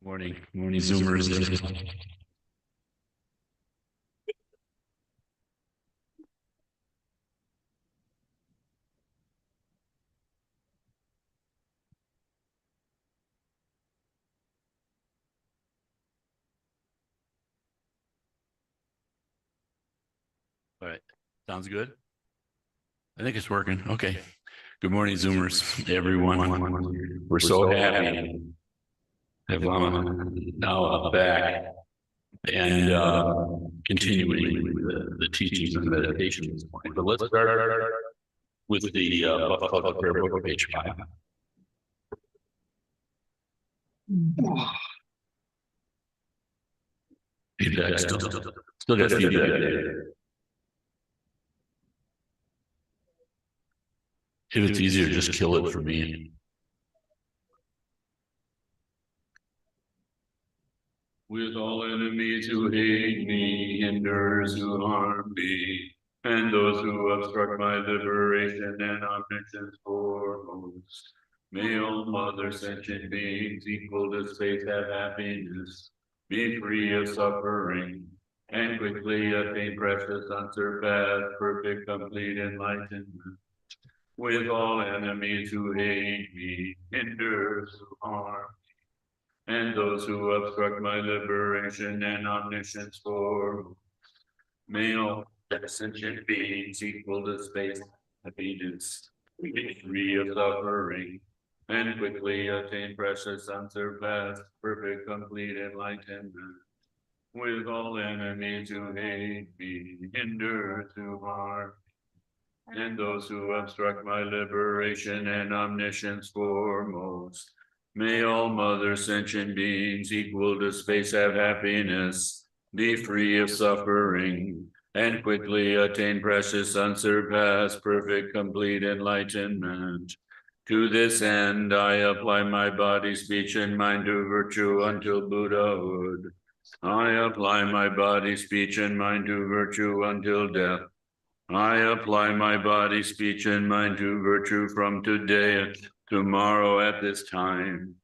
Morning, Zoomers. All right, sounds good. I think it's working. Okay. Good morning, Zoomers, everyone. We're so happy to have Lama now back and continuing with the teachings and meditation this morning. But let's start with the Buffalo Prayer Book, page 5. Feedback still got feedback there. If it's easier, just kill it for me. With all enemies who hate me, hinders who harm me, and those who obstruct my liberation and omniscience foremost. May all mother sentient beings equal to space have happiness, be free of suffering, and quickly attain precious, unsurpassed, perfect, complete enlightenment. With all enemies who hate me, hinders who harm, and those who obstruct my liberation and omniscience for may all sentient beings equal to space happiness, be free of suffering, and quickly attain precious, unsurpassed, perfect, complete enlightenment. With all enemies who hate me, hinder to harm, and those who obstruct my liberation and omniscience foremost. May all mother sentient beings equal to space have happiness, be free of suffering, and quickly attain precious, unsurpassed, perfect, complete enlightenment. To this end, I apply my body, speech, and mind to virtue until Buddhahood. I apply my body, speech, and mind to virtue until death. I apply my body, speech, and mind to virtue from today and tomorrow at this time.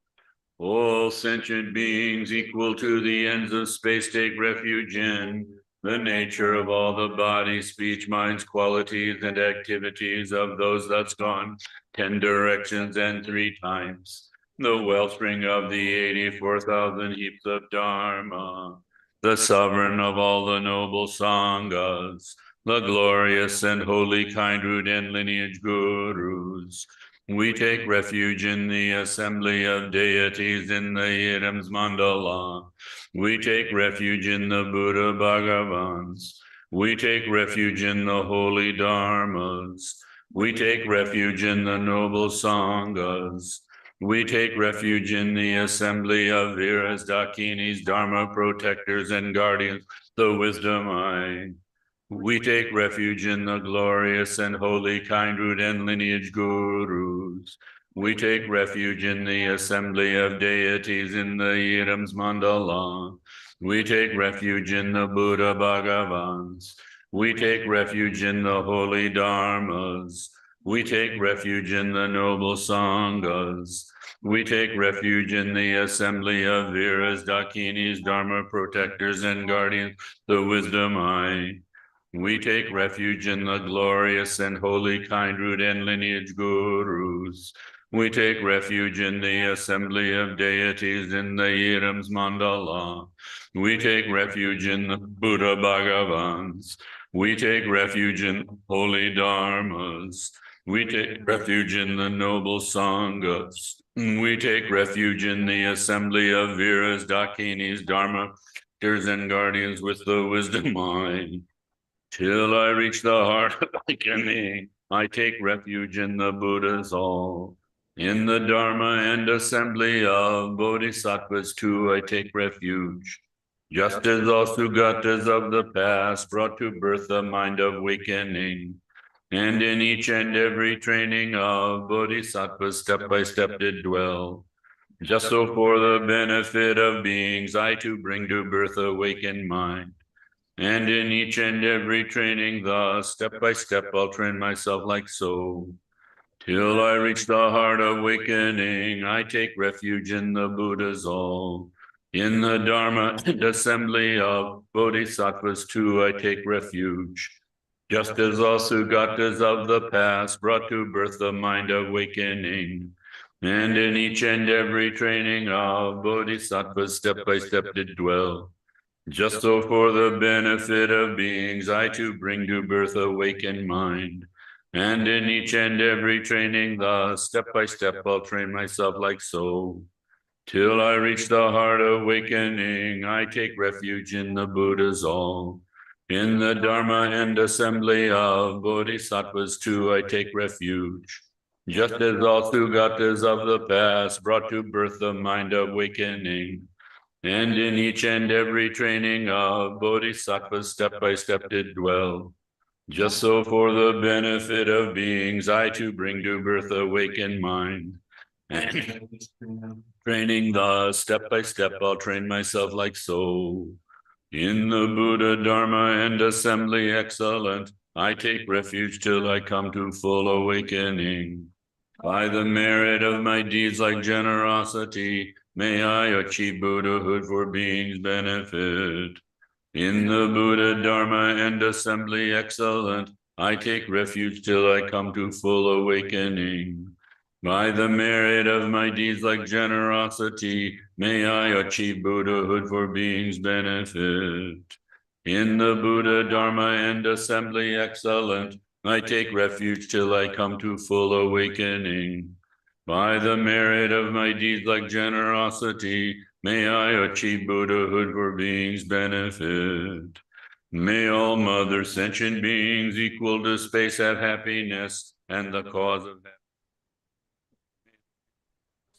All sentient beings equal to the ends of space take refuge in the nature of all the body, speech, minds, qualities, and activities of those that's gone 10 directions and 3 times. The wellspring of the 84,000 heaps of Dharma, the sovereign of all the noble Sanghas, the glorious and holy kind root and lineage gurus. We take refuge in the assembly of deities in the Yidam's Mandala. We take refuge in the Buddha Bhagavans. We take refuge in the holy Dharmas. We take refuge in the noble Sanghas. We take refuge in the assembly of Viras, Dakinis, Dharma protectors and guardians, the wisdom eye. We take refuge in the glorious and holy kind root and lineage gurus. We take refuge in the assembly of deities in the Yidam's Mandala. We take refuge in the Buddha Bhagavans. We take refuge in the holy Dharmas. We take refuge in the noble Sanghas. We take refuge in the assembly of Viras, Dakinis, Dharma protectors and guardians, the wisdom eye. We take refuge in the glorious and holy kind root and lineage gurus. We take refuge in the assembly of deities in the Yidam's Mandala. We take refuge in the Buddha Bhagavans. We take refuge in holy Dharmas. We take refuge in the noble Sanghas. We take refuge in the assembly of Viras, Dakinis, Dharma, and guardians with the wisdom mind. Till I reach the heart of awakening, I take refuge in the Buddhas all. In the Dharma and assembly of Bodhisattvas too, I take refuge. Just as all Sugatas of the past brought to birth the mind of awakening, and in each and every training of Bodhisattvas step by step did dwell. Just so for the benefit of beings, I too bring to birth awakened mind. And in each and every training thus, step by step, I'll train myself like so. Till I reach the heart of awakening, I take refuge in the Buddhas all. In the Dharma and assembly of Bodhisattvas too I take refuge. Just as all Sugatas of the past brought to birth the mind awakening, and in each and every training of Bodhisattvas step by step did dwell. Just so for the benefit of beings I too bring to birth awakened mind. And in each and every training thus step by step I'll train myself like so. Till I reach the heart awakening, I take refuge in the Buddhas all. In the Dharma and assembly of Bodhisattvas too I take refuge. Just as all Sugatas of the past brought to birth the mind awakening, and in each and every training of Bodhisattvas step by step did dwell. Just so for the benefit of beings I too bring to birth awakened mind. And training thus step by step I'll train myself like so. In the Buddha, Dharma, and assembly excellent, I take refuge till I come to full awakening. By the merit of my deeds like generosity, may I achieve Buddhahood for beings' benefit. In the Buddha, Dharma, and assembly excellent, I take refuge till I come to full awakening. By the merit of my deeds like generosity, may I achieve Buddhahood for beings' benefit. In the Buddha, Dharma, and assembly excellent, I take refuge till I come to full awakening. By the merit of my deeds like generosity, may I achieve Buddhahood for beings' benefit. May all mother sentient beings equal to space have happiness, and the cause of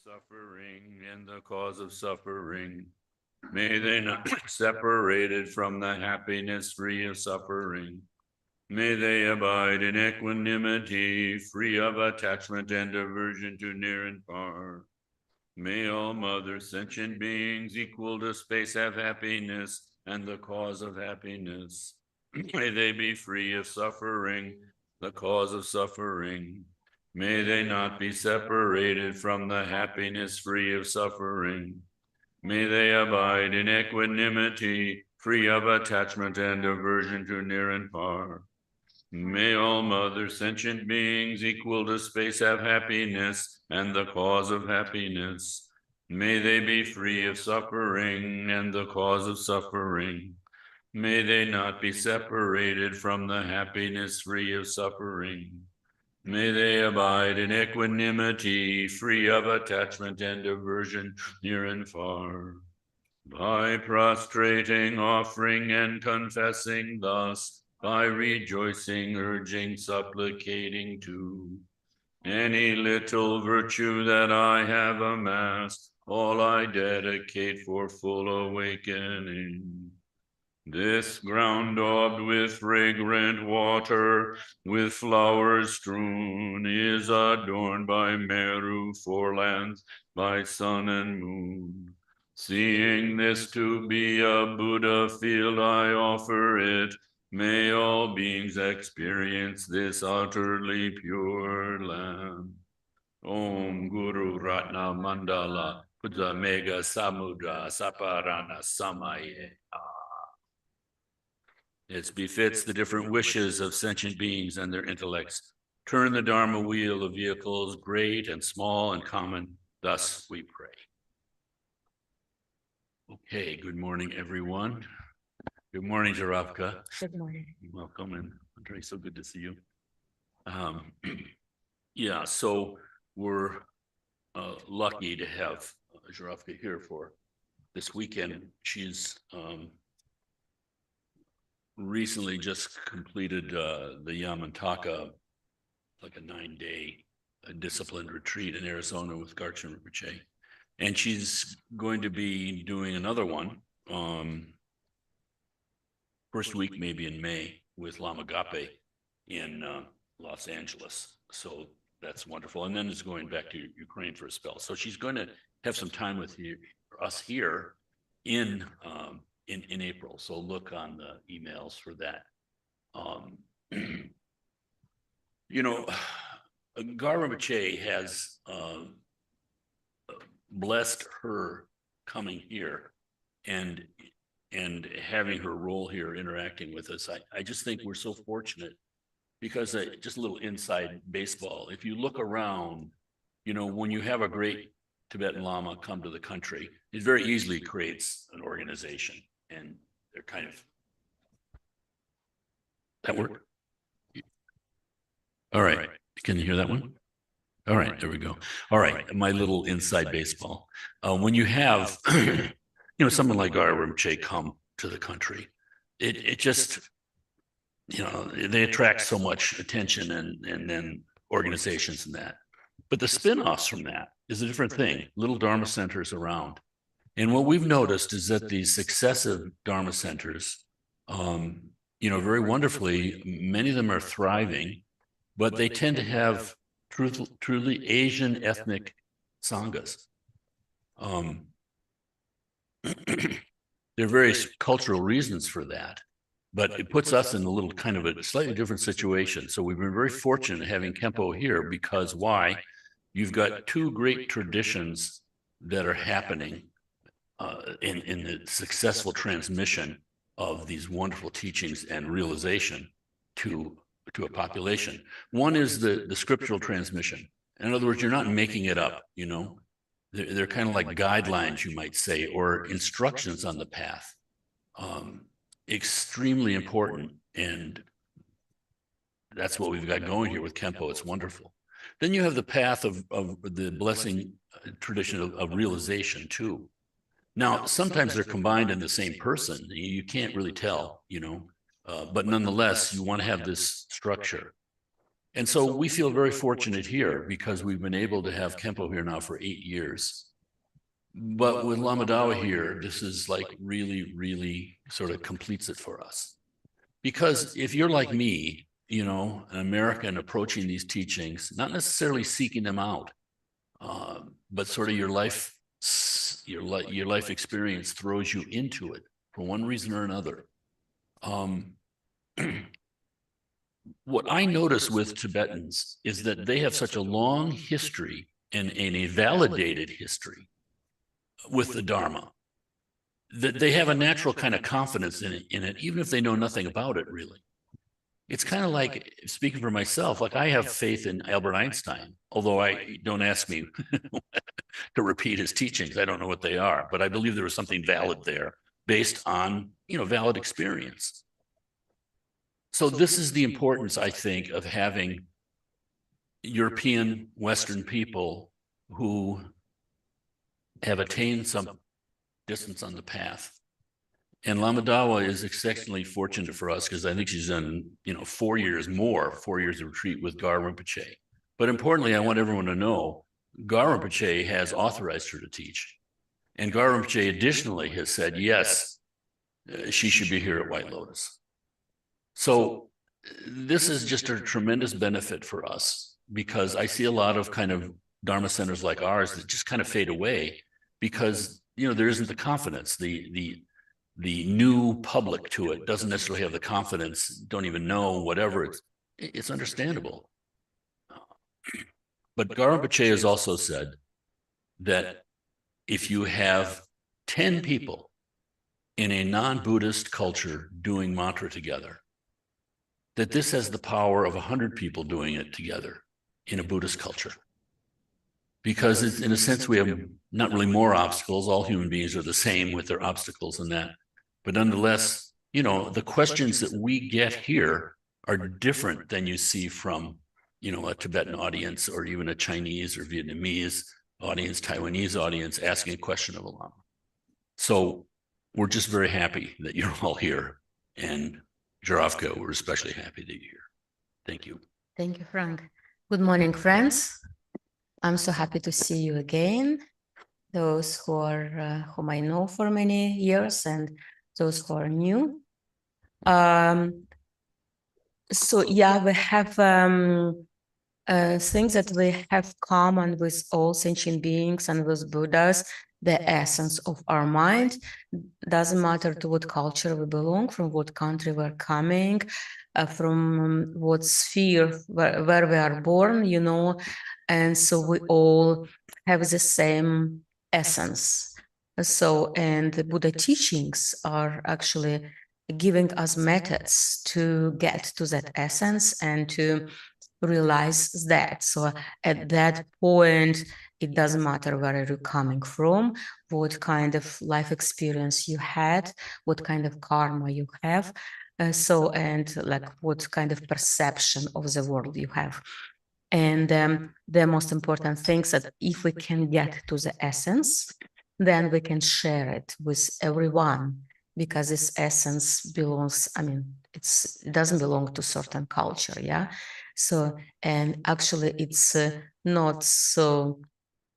suffering and the cause of suffering. May they not be separated from the happiness free of suffering. May they abide in equanimity, free of attachment and aversion to near and far. May all mother sentient beings equal to space have happiness and the cause of happiness. May they be free of suffering, the cause of suffering. May they not be separated from the happiness free of suffering. May they abide in equanimity, free of attachment and aversion to near and far. May all mother sentient beings equal to space have happiness and the cause of happiness. May they be free of suffering and the cause of suffering. May they not be separated from the happiness free of suffering. May they abide in equanimity, free of attachment and aversion near and far. By prostrating, offering, and confessing thus, by rejoicing, urging, supplicating too, any little virtue that I have amassed, all I dedicate for full awakening. This ground daubed with fragrant water, with flowers strewn, is adorned by Meru forelands, by sun and moon. Seeing this to be a Buddha field, I offer it. May all beings experience this utterly pure land. Om Guru Ratna Mandala Buddha Mega Samudra Saparana Samaye. It befits the different wishes of sentient beings and their intellects. Turn the Dharma wheel of vehicles, great and small and common. Thus we pray. Okay, good morning, everyone. Good morning, Jarabka. Good morning. Welcome, and Andre, so good to see you. Yeah, so we're lucky to have Jarabka here for this weekend. She's recently just completed the Yamantaka, like a 9-day disciplined retreat in Arizona with Garchen Rinpoche. And she's going to be doing another one first week, maybe in May, with Lama Gape in Los Angeles. So that's wonderful. And then is going back to Ukraine for a spell. So she's going to have some time with us here in April. So look on the emails for that. You know, Garchen Rinpoche has blessed her coming here and having her role here interacting with us. I just think we're so fortunate because just a little inside baseball. If you look around, you know, when you have a great Tibetan Lama come to the country, it very easily creates an organization, and they're kind of, that work? All right. Can you hear that one? All right, there we go. All right, my little inside baseball. When you have, you know, someone like Rinpoche come to the country, it just, you know, they attract so much attention and then organizations and that. But the spin-offs from that is a different thing. Little Dharma centers around. And what we've noticed is that these successive Dharma centers, you know, very wonderfully, many of them are thriving, but they tend to have truly Asian ethnic sanghas. There are various cultural reasons for that, but it puts us in a little kind of a slightly different situation. So we've been very fortunate having Kempo here because why? You've got two great traditions that are happening in the successful transmission of these wonderful teachings and realization to a population. One is the scriptural transmission. In other words, you're not making it up, you know. They're kind of like guidelines, you might say, or instructions on the path. Extremely important, and that's what we've got going here with Kempo. It's wonderful. Then you have the path of the blessing tradition of realization too. Now, sometimes they're combined in the same person. You can't really tell, you know, but nonetheless, you want to have this structure. And so we feel very fortunate here because we've been able to have Kempo here now for 8 years. But with Lama Dawa here, this is like really, really sort of completes it for us. Because if you're like me, you know, an American approaching these teachings, not necessarily seeking them out, but sort of your life experience throws you into it for one reason or another. What I notice with Tibetans is that they have such a long history and a validated history with the Dharma that they have a natural kind of confidence in it, even if they know nothing about it, really. It's kind of like, speaking for myself, like I have faith in Albert Einstein, although don't ask me to repeat his teachings. I don't know what they are, but I believe there was something valid there based on, you know, valid experience. So this is the importance, I think, of having European Western people who have attained some distance on the path. And Lama Dawa is exceptionally fortunate for us because I think she's done, you know, 4 years of retreat with Gar Rinpoche. But importantly, I want everyone to know Gar Rinpoche has authorized her to teach. And Gar Rinpoche additionally has said, yes, she should be here at White Lotus. So this is just a tremendous benefit for us because I see a lot of kind of Dharma centers like ours that just kind of fade away because, you know, there isn't the confidence. The new public to it doesn't necessarily have the confidence, don't even know, whatever. It's understandable. But Gar Rinpoche has also said that if you have 10 people in a non-Buddhist culture doing mantra together, that this has the power of 100 people doing it together in a Buddhist culture. Because it's, in a sense, we have not really more obstacles. All human beings are the same with their obstacles and that. But nonetheless, you know, the questions that we get here are different than you see from, you know, a Tibetan audience or even a Chinese or Vietnamese audience, Taiwanese audience asking a question of a Lama. So we're just very happy that you're all here. And Jarovka, we're especially happy that you're here. Thank you. Thank you, Frank. Good morning, friends. I'm so happy to see you again. Those who are whom I know for many years and those who are new. So yeah, we have things that we have common with all sentient beings and with Buddhas, the essence of our mind. Doesn't matter to what culture we belong, from what country we're coming, from what sphere where we are born, you know, and so we all have the same essence. So, and the Buddha teachings are actually giving us methods to get to that essence and to realize that. So at that point, it doesn't matter where you're coming from, what kind of life experience you had, what kind of karma you have. And like what kind of perception of the world you have. And the most important thing is that if we can get to the essence, then we can share it with everyone, because this essence belongs, I mean, it doesn't belong to certain culture, yeah? So, and actually it's not so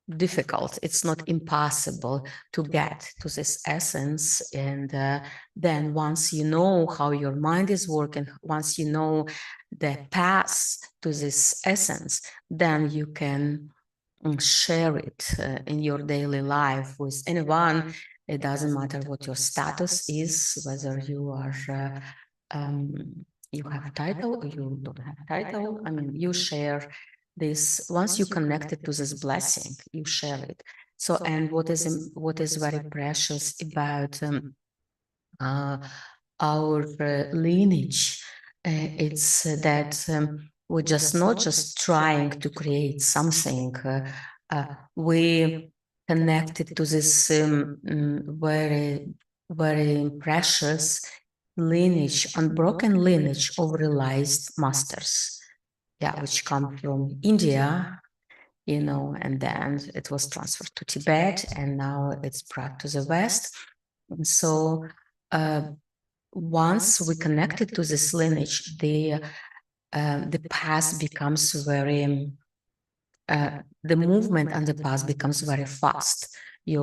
difficult, it's not impossible to get to this essence. And then once you know how your mind is working, once you know the path to this essence, then you can share it in your daily life with anyone. It doesn't matter what your status is, whether you are you have a title or you don't have a title. I mean, you share this. Once you connected to this blessing, you share it. So, and what is very precious about uh, our lineage, it's that we're just not just trying to create something. We connected to this very precious lineage, unbroken lineage of realized masters, yeah, which come from India, and then it was transferred to Tibet, and now it's brought to the West. And so once we connected to this lineage, the past becomes very the movement and the path becomes very fast.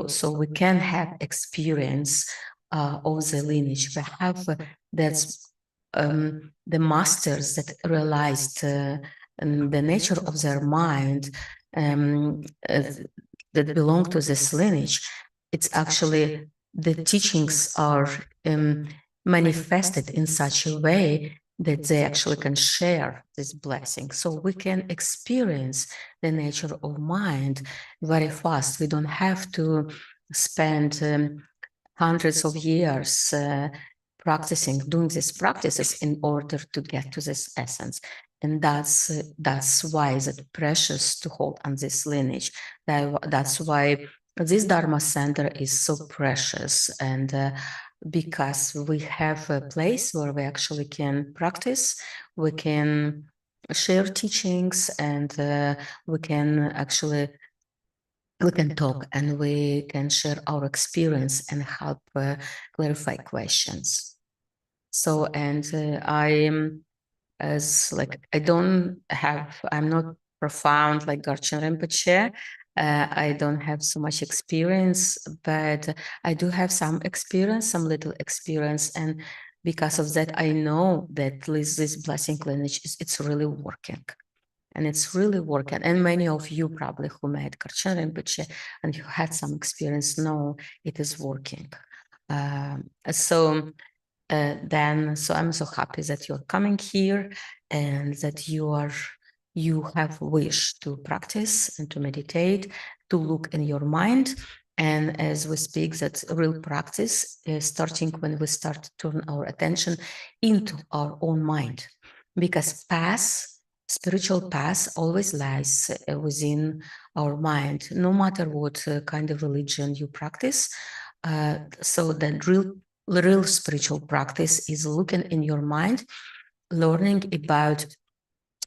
So we can have experience of the lineage. We have that's the masters that realized the nature of their mind that belong to this lineage. It's actually the teachings are manifested in such a way that they actually can share this blessing. So we can experience the nature of mind very fast. We don't have to spend hundreds of years doing these practices in order to get to this essence. And that's why it's precious to hold on this lineage. That's why this Dharma Center is so precious, and because we have a place where we actually can practice, we can share teachings, and we can talk, and we can share our experience and help clarify questions. So, and I'm not profound like Garchen Rinpoche. I don't have so much experience, but I do have some little experience. And because of that, I know that this blessing lineage it's really working. And it's really working. And many of you probably who met Garchen Rinpoche and who had some experience know it is working. So I'm so happy that you're coming here and that you have wish to practice and to meditate, to look in your mind. And as we speak, that real practice is starting when we start to turn our attention into our own mind, because spiritual path always lies within our mind, no matter what kind of religion you practice. So the real spiritual practice is looking in your mind, learning about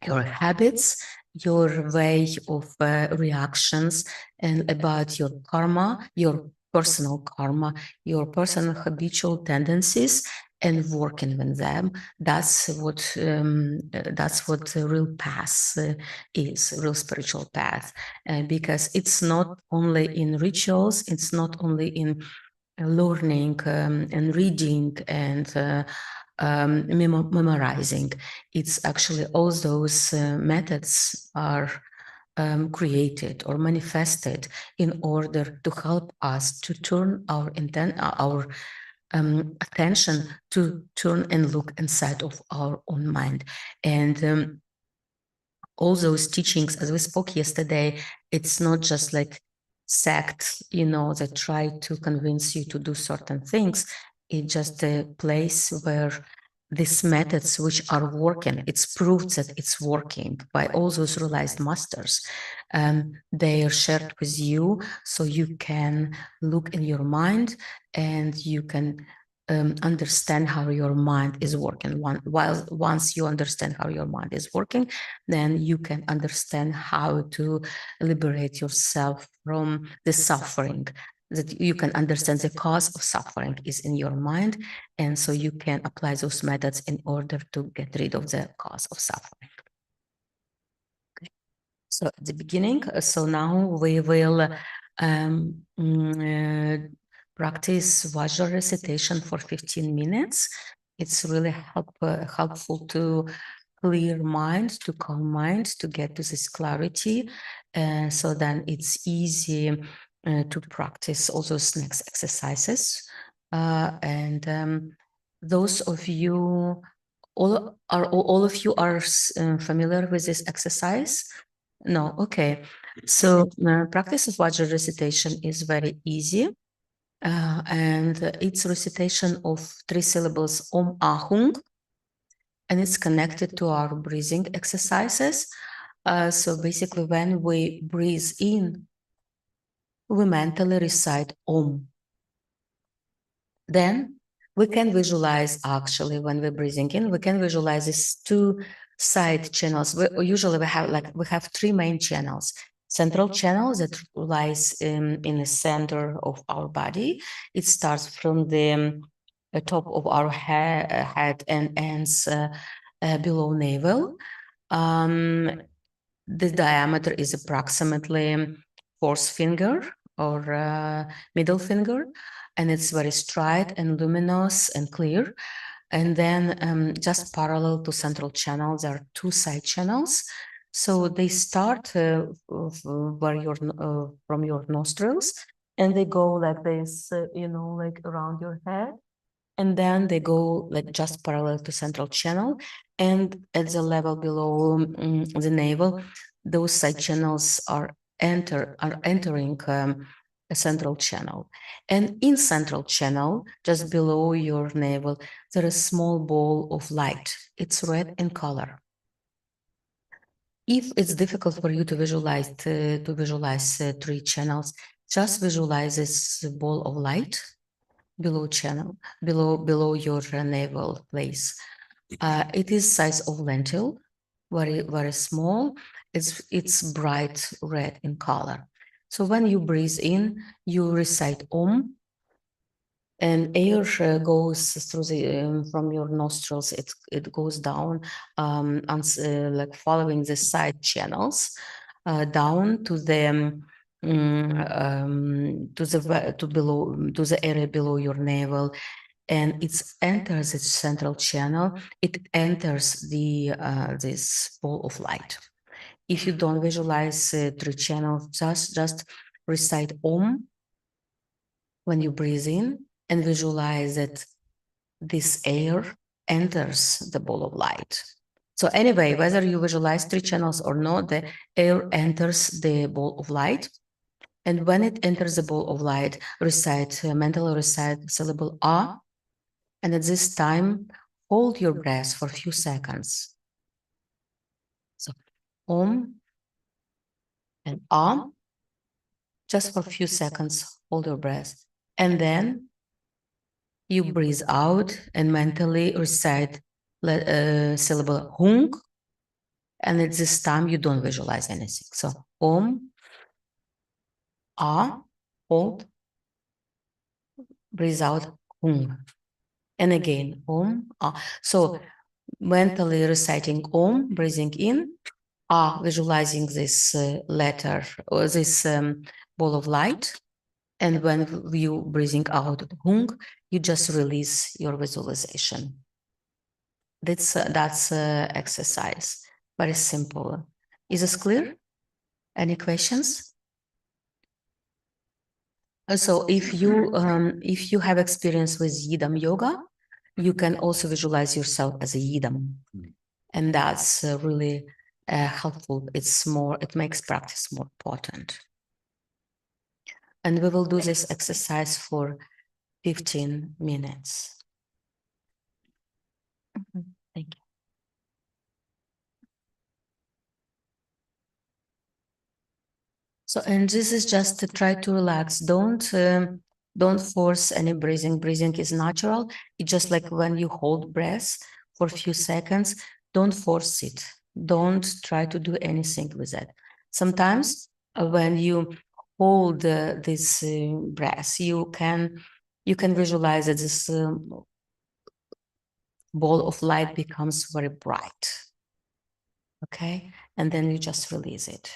your habits, your way of reactions, and about your karma, your personal karma, your personal habitual tendencies, and working with them. That's what the real path is, real spiritual path, because it's not only in rituals, it's not only in learning and reading and memorizing. It's actually all those methods are created or manifested in order to help us to turn our attention to turn and look inside of our own mind. And all those teachings, as we spoke yesterday, it's not just like sect, that try to convince you to do certain things. It's just a place where these methods which are working, it's proved that it's working by all those realized masters. They are shared with you, so you can look in your mind and you can understand how your mind is working. Once you understand how your mind is working, then you can understand how to liberate yourself from the suffering, that you can understand the cause of suffering is in your mind. And so you can apply those methods in order to get rid of the cause of suffering. So at the beginning, so now we will practice Vajra recitation for 15 minutes. It's really helpful to clear mind, to calm mind, to get to this clarity. So then it's easy to practice all those next exercises. Those of you, all of you are familiar with this exercise? No, okay. So practice of Vajra recitation is very easy. And it's recitation of 3 syllables Om Ahung, and it's connected to our breathing exercises. So basically, when we breathe in, we mentally recite Om. Then we can visualize, actually, when we're breathing in, we can visualize these 2 side channels. Usually we have 3 main channels. Central channel that lies in the center of our body. It starts from the top of our head and ends below navel. The diameter is approximately 4th finger or middle finger, and it's very straight and luminous and clear. And then just parallel to central channel, there are 2 side channels. So they start where from your nostrils, and they go like this, like around your head. And then they go like just parallel to central channel, and at the level below the navel, those side channels are entering a central channel. And in central channel, just below your navel, there is a small ball of light. It's red in color. If it's difficult for you to visualize 3 channels, just visualize this ball of light below your navel place. It is size of lentil, very, very small. It's bright red in color. So when you breathe in, you recite Om, and air goes through from your nostrils. It goes down like following the side channels down to the to the area below your navel, and it enters its central channel. It enters the this ball of light. If you don't visualize 3 channels, just recite Om when you breathe in, and visualize that this air enters the ball of light. So anyway, whether you visualize 3 channels or not, the air enters the ball of light. And when it enters the ball of light, mentally recite syllable A. And at this time, hold your breath for a few seconds. So Om and A, just for a few seconds, hold your breath. And then you breathe out and mentally recite syllable Hung. And at this time, you don't visualize anything. So Om, A, hold, breathe out, Hung. And again, Om, A. So mentally reciting Om, breathing in, A, visualizing this letter or this ball of light. And when you breathing out Hung, you just release your visualization. That's exercise. Very simple. Is this clear? Any questions? So if you have experience with Yidam yoga, you can also visualize yourself as a Yidam, and that's really helpful. It makes practice more important. And we will do this exercise for 15 minutes. Thank you. So, and this is just to try to relax. Don't force any breathing. Breathing is natural. It's just like when you hold breath for a few seconds, don't force it. Don't try to do anything with it. Sometimes when you hold this breath, you can visualize that this ball of light becomes very bright. Okay, and then you just release it.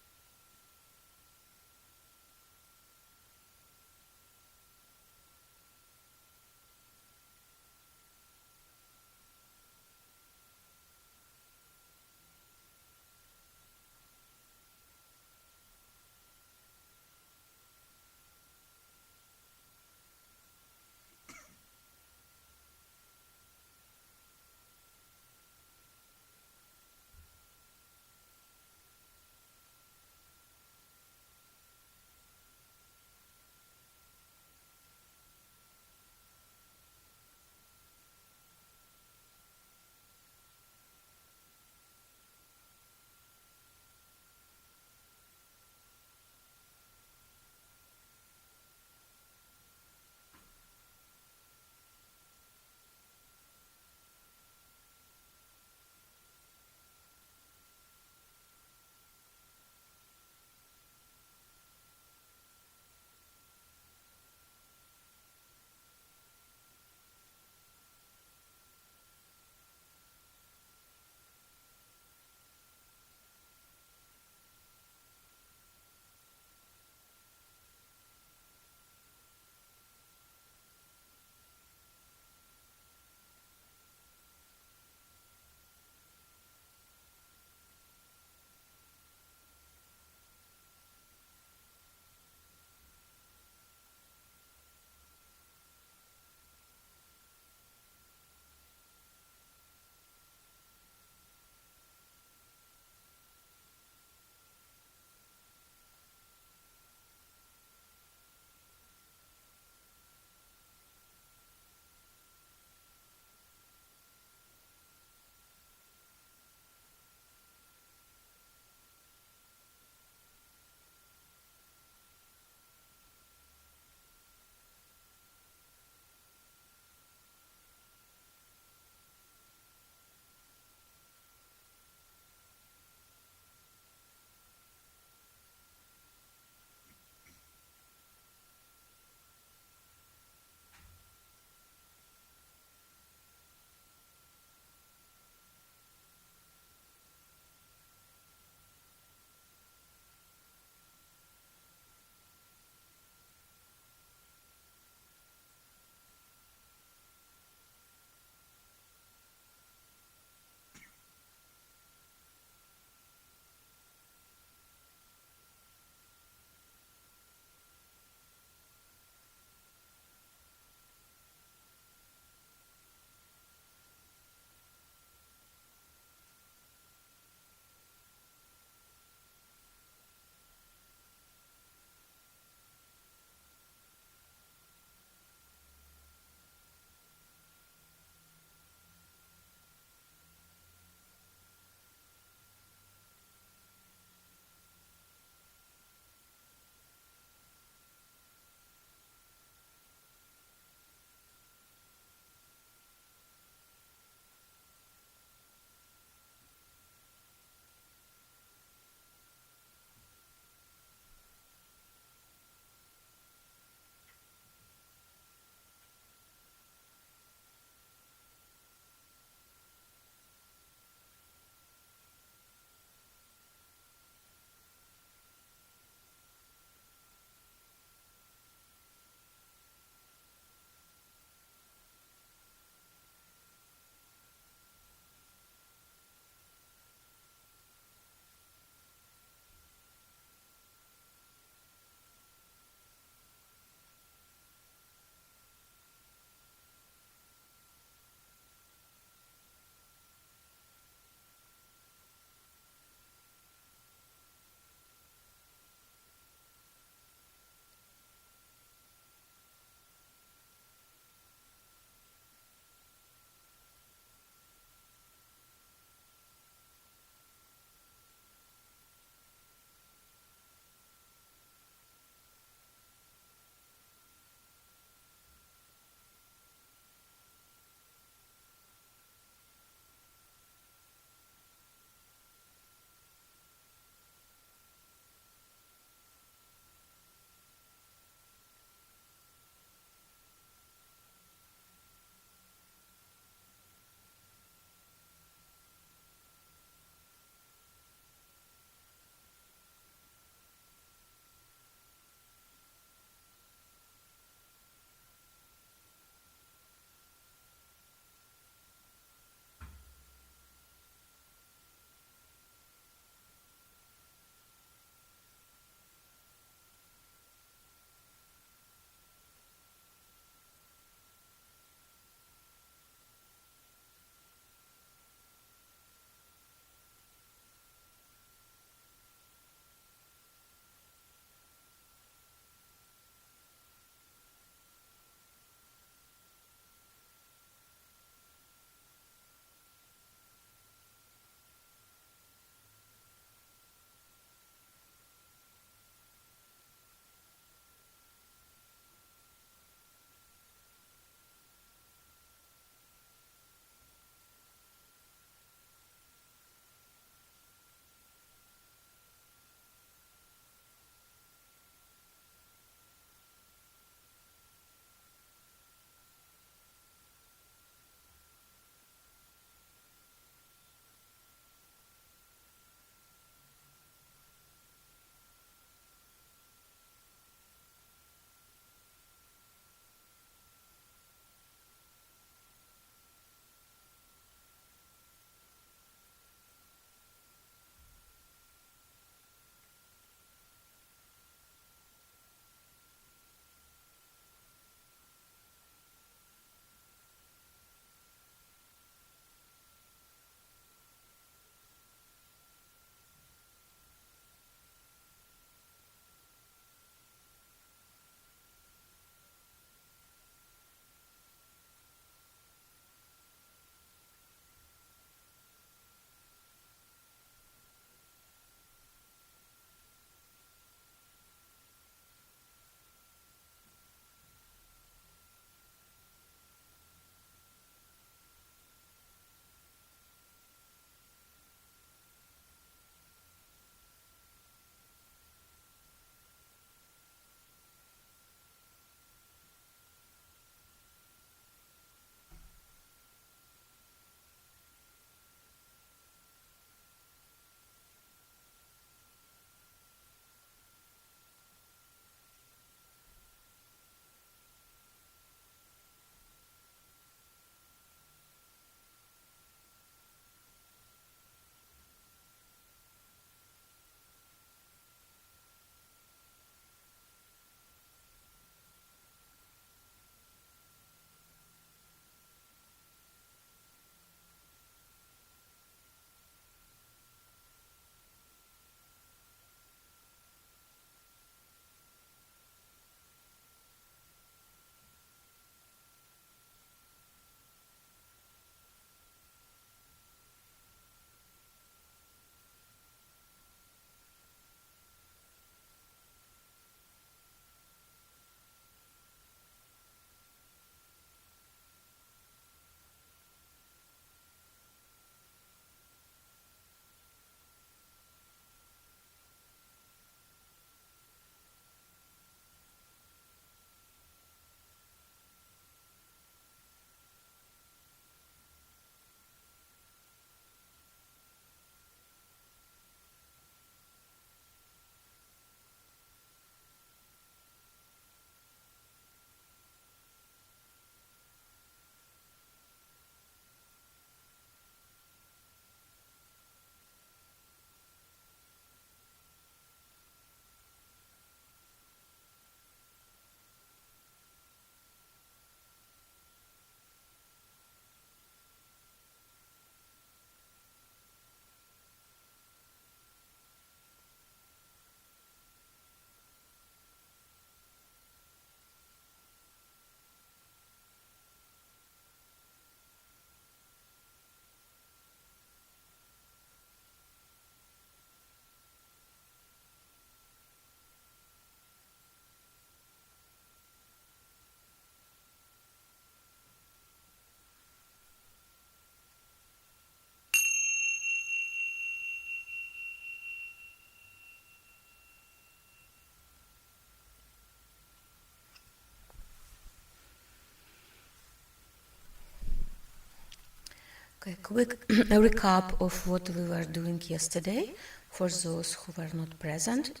Okay, quick recap of what we were doing yesterday for those who were not present.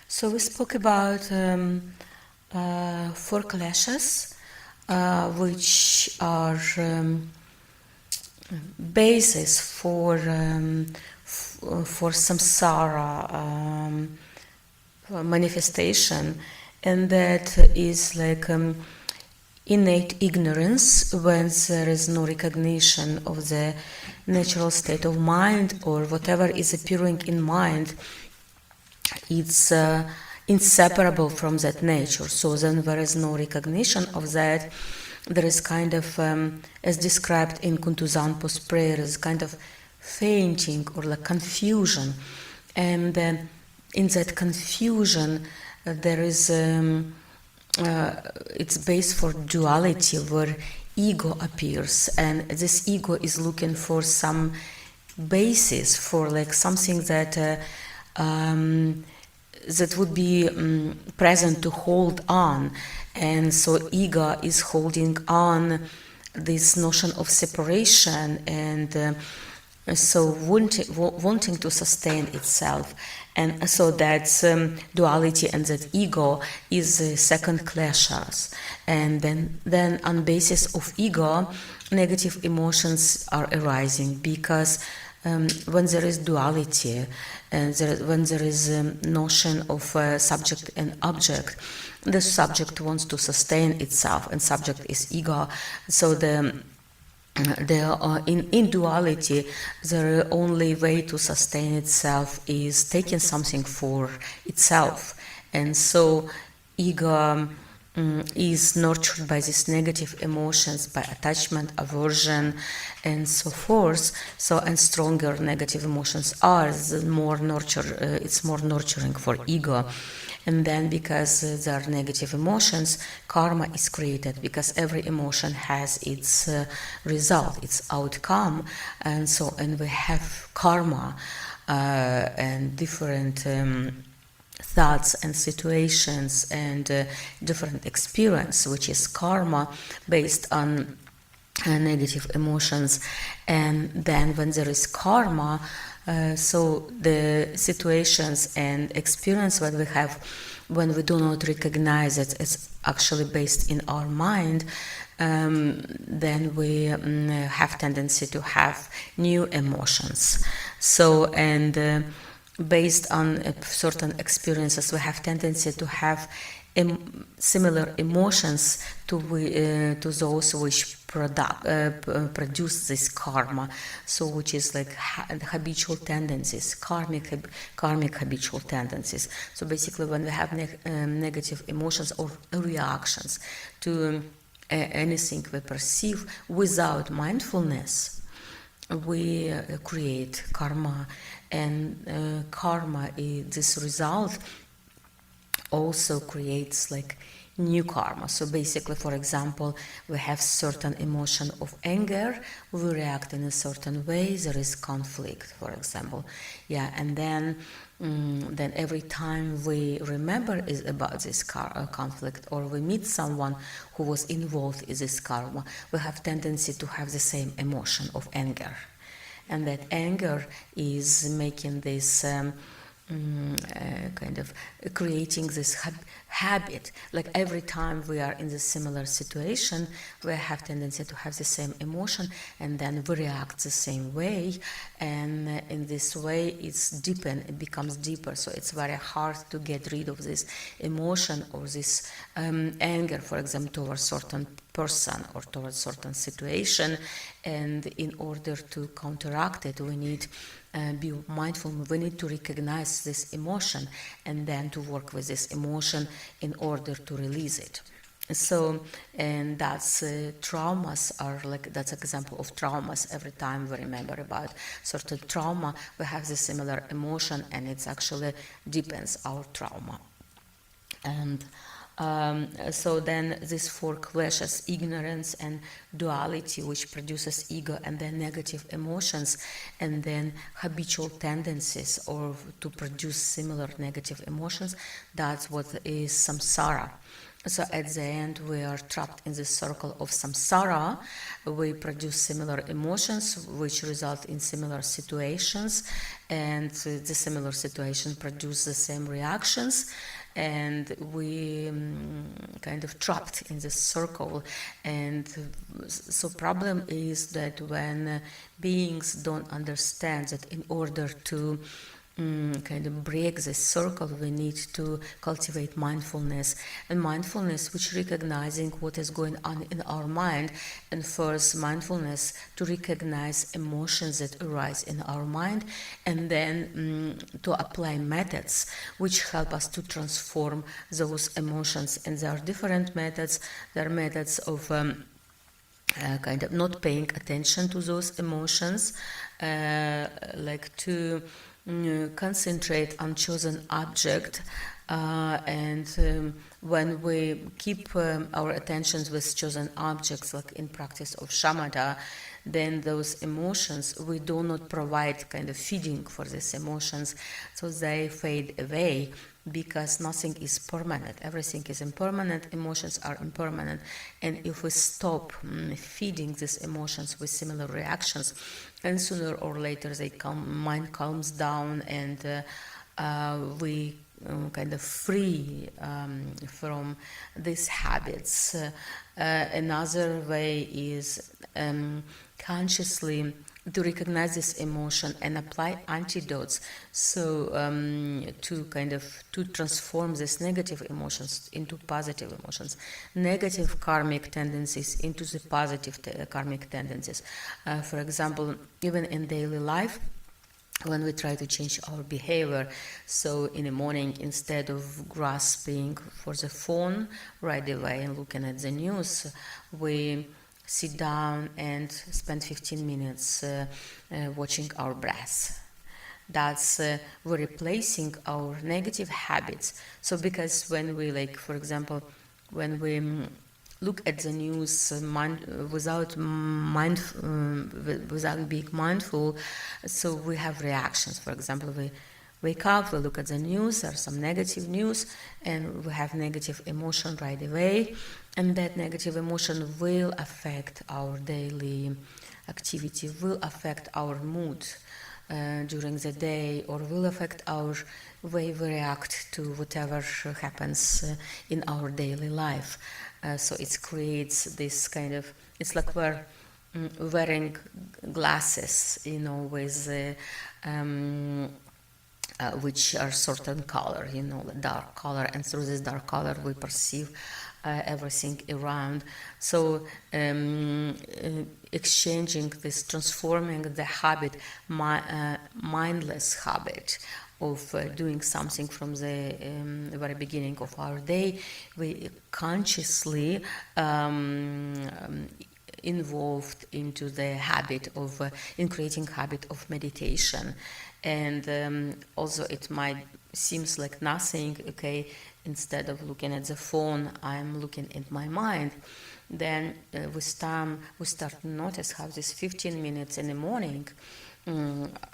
So we spoke about 4 clashes, which are basis for samsara manifestation, and that is like innate ignorance when there is no recognition of the natural state of mind, or whatever is appearing in mind, it's inseparable from that nature. So then there is no recognition of that. There is kind of, as described in Kuntuzanpo's prayer, is kind of fainting or like confusion. And in that confusion, there is it's based for duality, where ego appears, and this ego is looking for some basis for like something that that would be present to hold on. And so ego is holding on this notion of separation, and so wanting to sustain itself. And so that's duality, and that ego is the second clashes. And then on basis of ego, negative emotions are arising, because when there is duality, and when there is notion of subject and object, the subject wants to sustain itself, and subject is ego. So in duality, the only way to sustain itself is taking something for itself. And so ego is nurtured by these negative emotions, by attachment, aversion, and so forth. So, and stronger negative emotions are, the more it's more nurturing for ego. And then, because there are negative emotions, karma is created, because every emotion has its result, its outcome. And so, and we have karma and different thoughts and situations and different experience, which is karma based on negative emotions. And then when there is karma, so the situations and experience that we have, when we do not recognize it as actually based in our mind, then we have tendency to have new emotions. So, and based on certain experiences, we have tendency to have similar emotions to those which produce this karma. So, which is like habitual tendencies, karmic habitual tendencies. So basically, when we have negative emotions or reactions to anything we perceive without mindfulness, we create karma. And karma, this result also creates like new karma. So basically, for example, we have certain emotion of anger, we react in a certain way, there is conflict, for example. Yeah, and then every time we remember about this conflict, or we meet someone who was involved in this karma, we have tendency to have the same emotion of anger. And that anger is making this kind of creating this habit. Like every time we are in this similar situation, we have tendency to have the same emotion, and then we react the same way. And in this way, it becomes deeper. So it's very hard to get rid of this emotion or this anger, for example, towards certain person or towards certain situation. And in order to counteract it, we need be mindful. We need to recognize this emotion, and then to work with this emotion in order to release it. So, and that's traumas are like, that's an example of traumas. Every time we remember about certain trauma, we have this similar emotion, and it actually deepens our trauma. And so then these 4 clashes, ignorance and duality, which produces ego, and then negative emotions, and then habitual tendencies or to produce similar negative emotions, that's what is samsara. So at the end, we are trapped in this circle of samsara. We produce similar emotions, which result in similar situations, and the similar situations produce the same reactions, and we kind of trapped in this circle. And so problem is that when beings don't understand that in order to kind of break this circle, we need to cultivate mindfulness, and mindfulness which recognizing what is going on in our mind, and first mindfulness to recognize emotions that arise in our mind, and then to apply methods which help us to transform those emotions. And there are different methods. There are methods of kind of not paying attention to those emotions, like to concentrate on chosen object, and when we keep our attentions with chosen objects, like in practice of shamatha, then those emotions, we do not provide kind of feeding for these emotions, so they fade away, because nothing is permanent. Everything is impermanent. Emotions are impermanent. And if we stop feeding these emotions with similar reactions, and sooner or later mind calms down, and we kind of free from these habits. Another way is consciously to recognize this emotion and apply antidotes, so to kind of to transform these negative emotions into positive emotions, negative karmic tendencies into the positive karmic tendencies. For example, even in daily life, when we try to change our behavior, so in the morning, instead of grasping for the phone right away and looking at the news, we sit down and spend 15 minutes watching our breath. That's we're replacing our negative habits. So because when we, like, for example, when we look at the news without being mindful, so we have reactions. For example, we wake up, we look at the news, there's some negative news, and we have negative emotion right away, and that negative emotion will affect our daily activity, will affect our mood during the day, or will affect our way we react to whatever happens in our daily life. So it creates this kind of, it's like we're wearing glasses, you know, with which are certain color, you know, dark color, and through this dark color we perceive everything around. So exchanging this, transforming the habit, mindless habit of doing something from the very beginning of our day, we consciously involved into the habit of in creating habit of meditation. And also it might seems like nothing, okay, instead of looking at the phone, I'm looking at my mind. Then with time we start to notice how this 15 minutes in the morning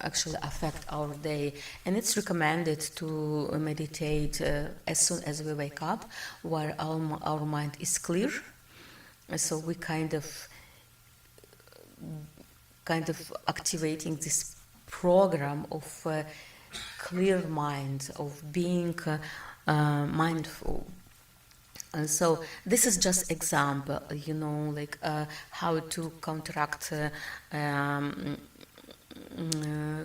actually affect our day. And it's recommended to meditate as soon as we wake up, while our mind is clear. So we kind of activating this program of clear mind, of being mindful. And so this is just example, you know, like how to counteract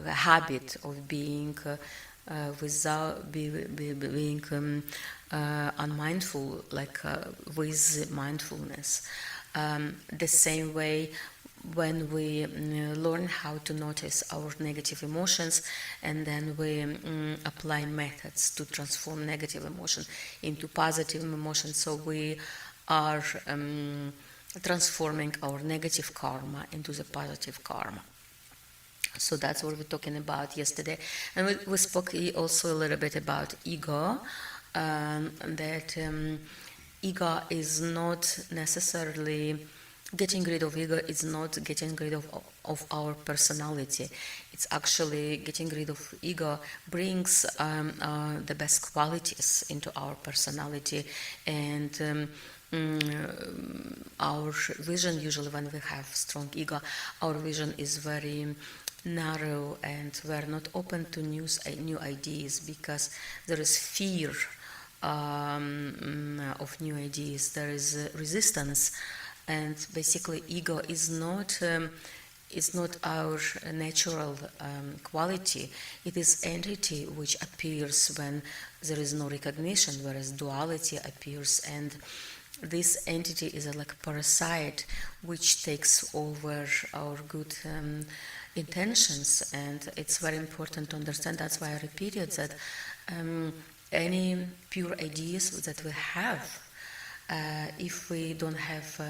habit of being without being unmindful, like with mindfulness. The same way, when we learn how to notice our negative emotions, and then we apply methods to transform negative emotion into positive emotion, so we are transforming our negative karma into the positive karma. So that's what we're talking about yesterday. And we spoke also a little bit about ego, that ego is not necessarily getting rid of ego is not getting rid of our personality. It's actually getting rid of ego brings the best qualities into our personality, and our vision, usually when we have strong ego, our vision is very narrow, and we're not open to new ideas because there is fear of new ideas, there is resistance. And basically ego is not our natural quality. It is entity which appears when there is no recognition, whereas duality appears, and this entity is like a parasite which takes over our good intentions. And it's very important to understand, that's why I repeated that any pure ideas that we have, if we don't have,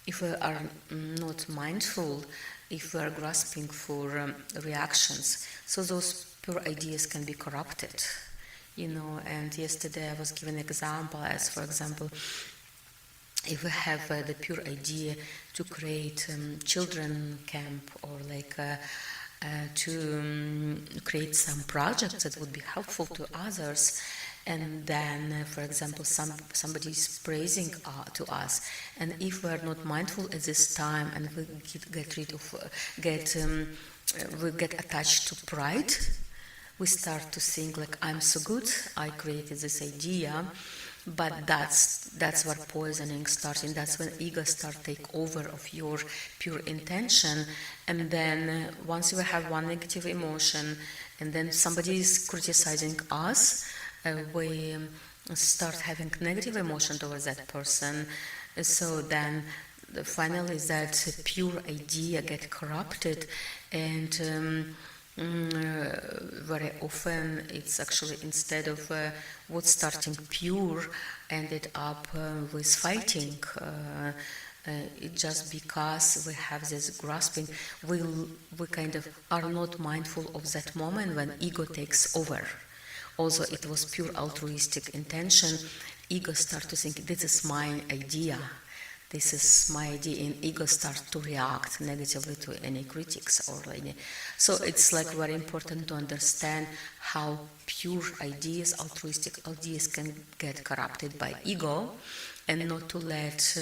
if we are not mindful, if we are grasping for reactions, so those pure ideas can be corrupted, you know. And yesterday I was given an example as, for example, if we have the pure idea to create children camp, or like to create some projects that would be helpful to others, and then for example somebody is praising to us, and if we are not mindful at this time, and we get attached to pride, we start to think like, I'm so good, I created this idea. But that's where poisoning starts, and that's when ego starts take over of your pure intention. And then once you have one negative emotion, and then somebody is criticizing us, we start having negative emotion towards that person. So then finally that pure idea get corrupted, and very often it's actually, instead of what's starting pure, ended up with fighting. It just because we have this grasping, we kind of are not mindful of that moment when ego takes over. Also, it was pure altruistic intention. Ego starts to think, this is my idea. This is my idea, and ego starts to react negatively to any critics or any. So it's like very important to understand how pure ideas, altruistic ideas, can get corrupted by ego, and not to let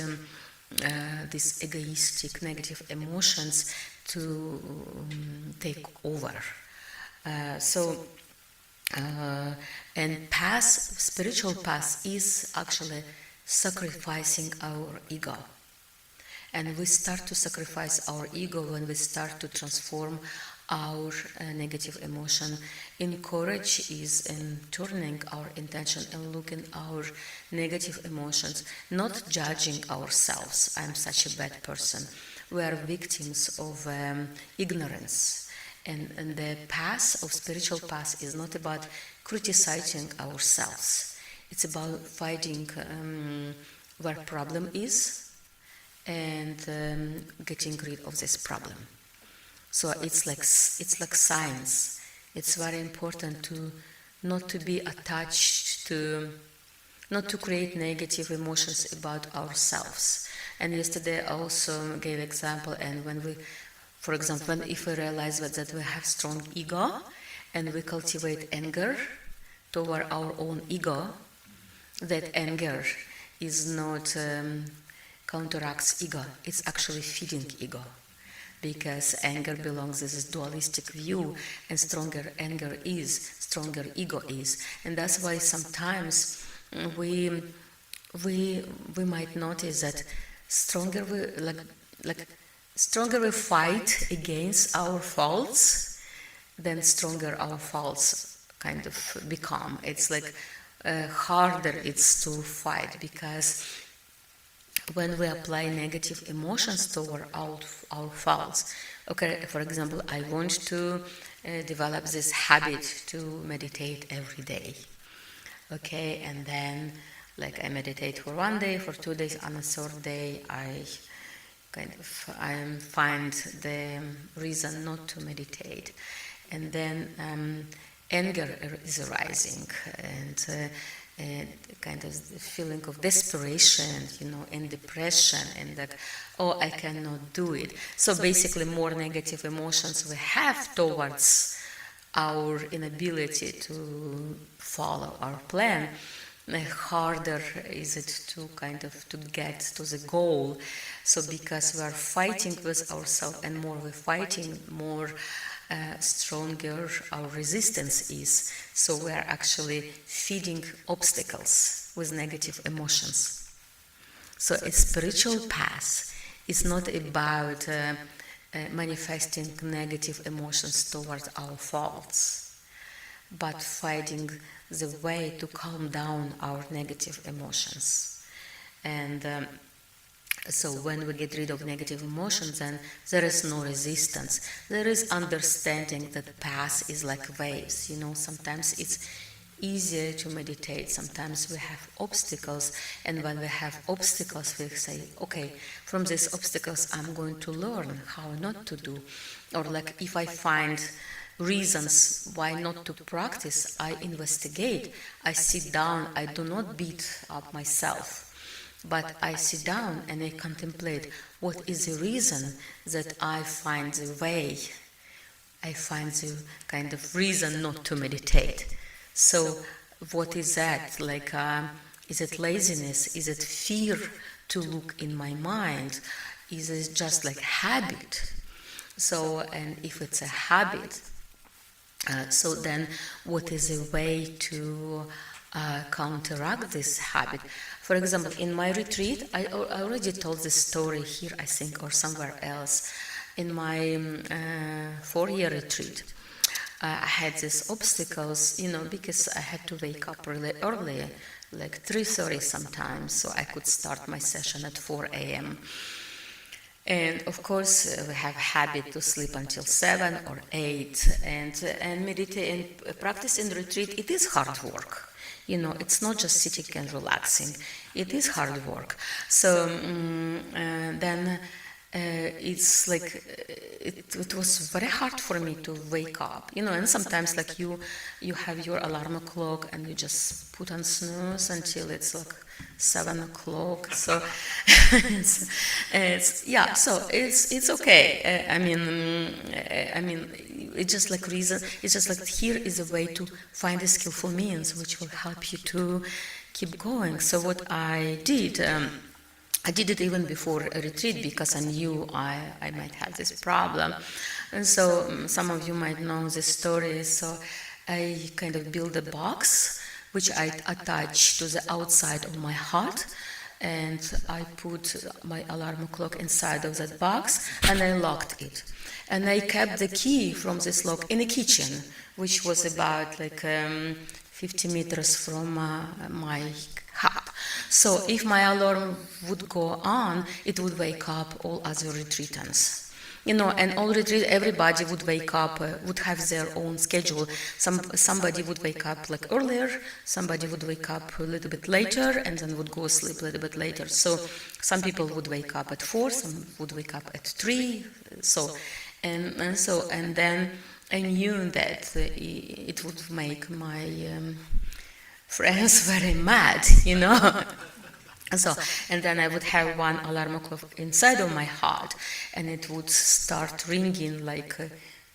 these egoistic negative emotions to take over. And spiritual path is actually sacrificing our ego. And we start to sacrifice our ego when we start to transform our negative emotion. In courage is in turning our intention and looking our negative emotions, not judging ourselves. I'm such a bad person. We are victims of ignorance. And the path of spiritual path is not about criticizing ourselves. It's about finding where problem is, and getting rid of this problem. So it's like science. It's very important to not to be attached to, not to create negative emotions about ourselves. And yesterday I also gave example, and when we, for example, if we realize that we have strong ego, and we cultivate anger toward our own ego, that anger is not counteracts ego, it's actually feeding ego, because anger belongs to this dualistic view, and stronger anger is, stronger ego is. And that's why sometimes we might notice that stronger we fight against our faults, then stronger our faults kind of become. It's like harder it's to fight, because when we apply negative emotions toward our faults, okay, for example, I want to develop this habit to meditate every day, okay, and then like I meditate for 1 day, for 2 days, on the third day I find the reason not to meditate, and then anger is arising, and kind of the feeling of desperation, and depression, and that, oh, I cannot do it. So basically, more negative emotions we have towards our inability to follow our plan, the harder is it to kind of to get to the goal. So because we are fighting with ourselves, and more we're fighting, more stronger our resistance is. So we are actually feeding obstacles with negative emotions. So a spiritual path is not about manifesting negative emotions towards our faults, but finding the way to calm down our negative emotions. And so when we get rid of negative emotions, then there is no resistance. There is understanding that the path is like waves. Sometimes it's easier to meditate. Sometimes we have obstacles, and when we have obstacles, we say, okay, from these obstacles, I'm going to learn how not to do. Or like if I find reasons why not to practice, I investigate, I sit down, I do not beat up myself. But I sit down and I contemplate what is the reason that I find the way, I find the kind of reason not to meditate. So what is that? Like, is it laziness? Is it fear to look in my mind? Is it just like habit? So, and if it's a habit, so then what is a way to counteract this habit? For example, in my retreat, I already told this story here, I think, or somewhere else. In my 4-year retreat, I had these obstacles, because I had to wake up really early, like 3:30 sometimes, so I could start my session at 4 a.m. And of course, we have a habit to sleep until 7 or 8, and meditate and practice in retreat. It is hard work. It's not just sitting and relaxing. It is hard work. So then it's like it was very hard for me to wake up. And sometimes like you have your alarm clock and you just put on snooze until it's like 7 o'clock. So it's okay. I mean, it's just like reason. It's just like here is a way to find a skillful means which will help you to keep going. So what I did it even before a retreat because I knew I might have this problem. And so some of you might know the story. So I kind of built a box which I attached to the outside of my heart, and I put my alarm clock inside of that box and I locked it. And I kept the key from this lock in the kitchen, which was about like 50 meters from my hut. So if my alarm would go on, it would wake up all other retreatants. And all retreat, everybody would wake up, would have their own schedule. Somebody would wake up like earlier, somebody would wake up a little bit later, and then would go sleep a little bit later. So some people would wake up at 4, some would wake up at 3. And then I knew that it would make my friends very mad, And then I would have one alarm clock inside of my heart, and it would start ringing like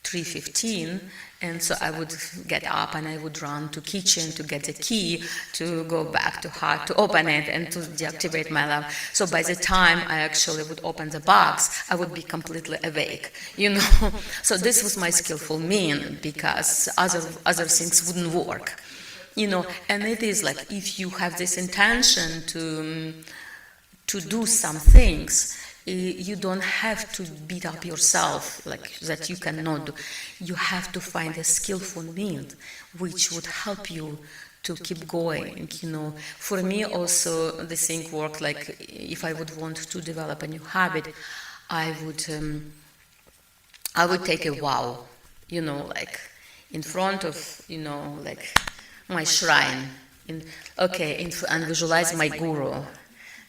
3:15, and so I would get up and I would run to kitchen to get the key to go back to heart to open it and to deactivate my alarm. So by the time I actually would open the box, I would be completely awake, So this was my skillful mean because other things wouldn't work. And it is like if you have this intention to do some things, you don't have to beat up yourself like that you cannot do. You have to find a skillful means which would help you to keep going. For me also the thing worked like if I would want to develop a new habit, I would take a vow, like in front of, like my shrine, and visualize my guru,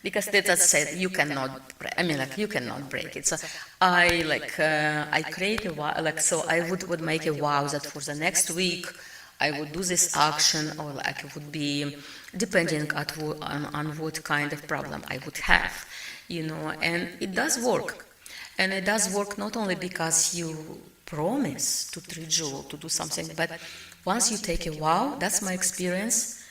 because that said you cannot break. You cannot break it. So I create a vow, so I would make a vow that for the next week I would do this action, or like it would be depending on what kind of problem I would have, and it does work. And it does work not only because you promise to treat Jewel to do something, but once you take a vow, that's my experience,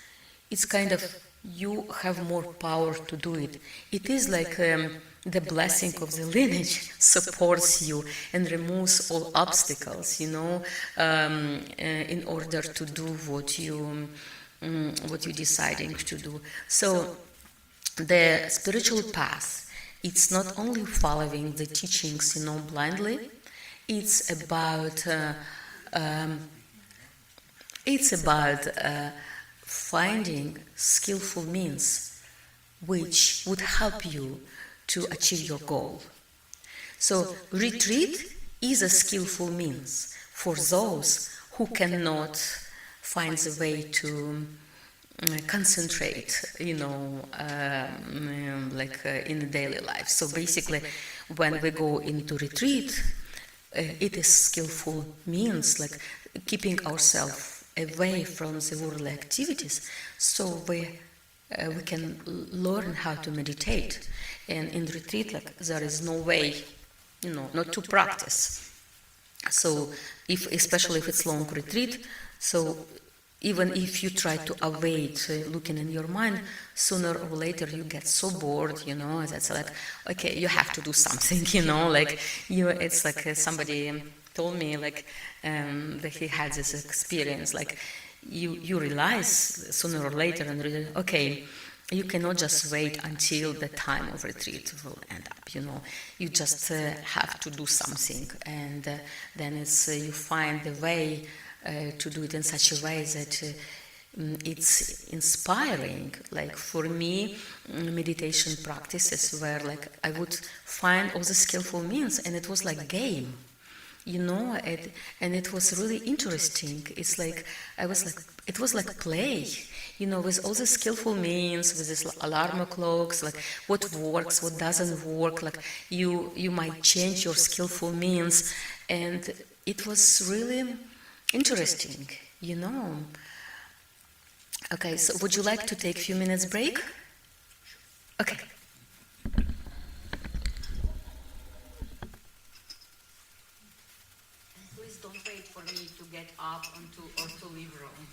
it's kind of you have more power to do it. It is like the blessing of the lineage supports you and removes all obstacles, in order to do what you're deciding to do. So the spiritual path, it's not only following the teachings, blindly. It's about finding skillful means which would help you to achieve your goal. So retreat is a skillful means for those who cannot find the way to concentrate, in the daily life. So basically, when we go into retreat, it is skillful means, like keeping ourselves away from the worldly activities, so we can learn how to meditate. And in retreat, like there is no way, not to practice. So especially if it's long retreat, so even if you try to avoid looking in your mind, sooner or later you get so bored, that's like, okay, you have to do something, it's like somebody told me, like, that he had this experience, like, you realize sooner or later, and okay, you cannot just wait until the time of retreat will end up, you just have to do something, and then it's you find the way to do it in such a way that it's inspiring. Like for me, meditation practices were like I would find all the skillful means, and it was like a game, and it was really interesting. It's like it was like play, with all the skillful means, with these alarm clocks, like what works, what doesn't work, like you might change your skillful means, and it was really interesting, Okay, so would you like to take a few minutes break? Okay. Please don't wait for me to get up or to leave room.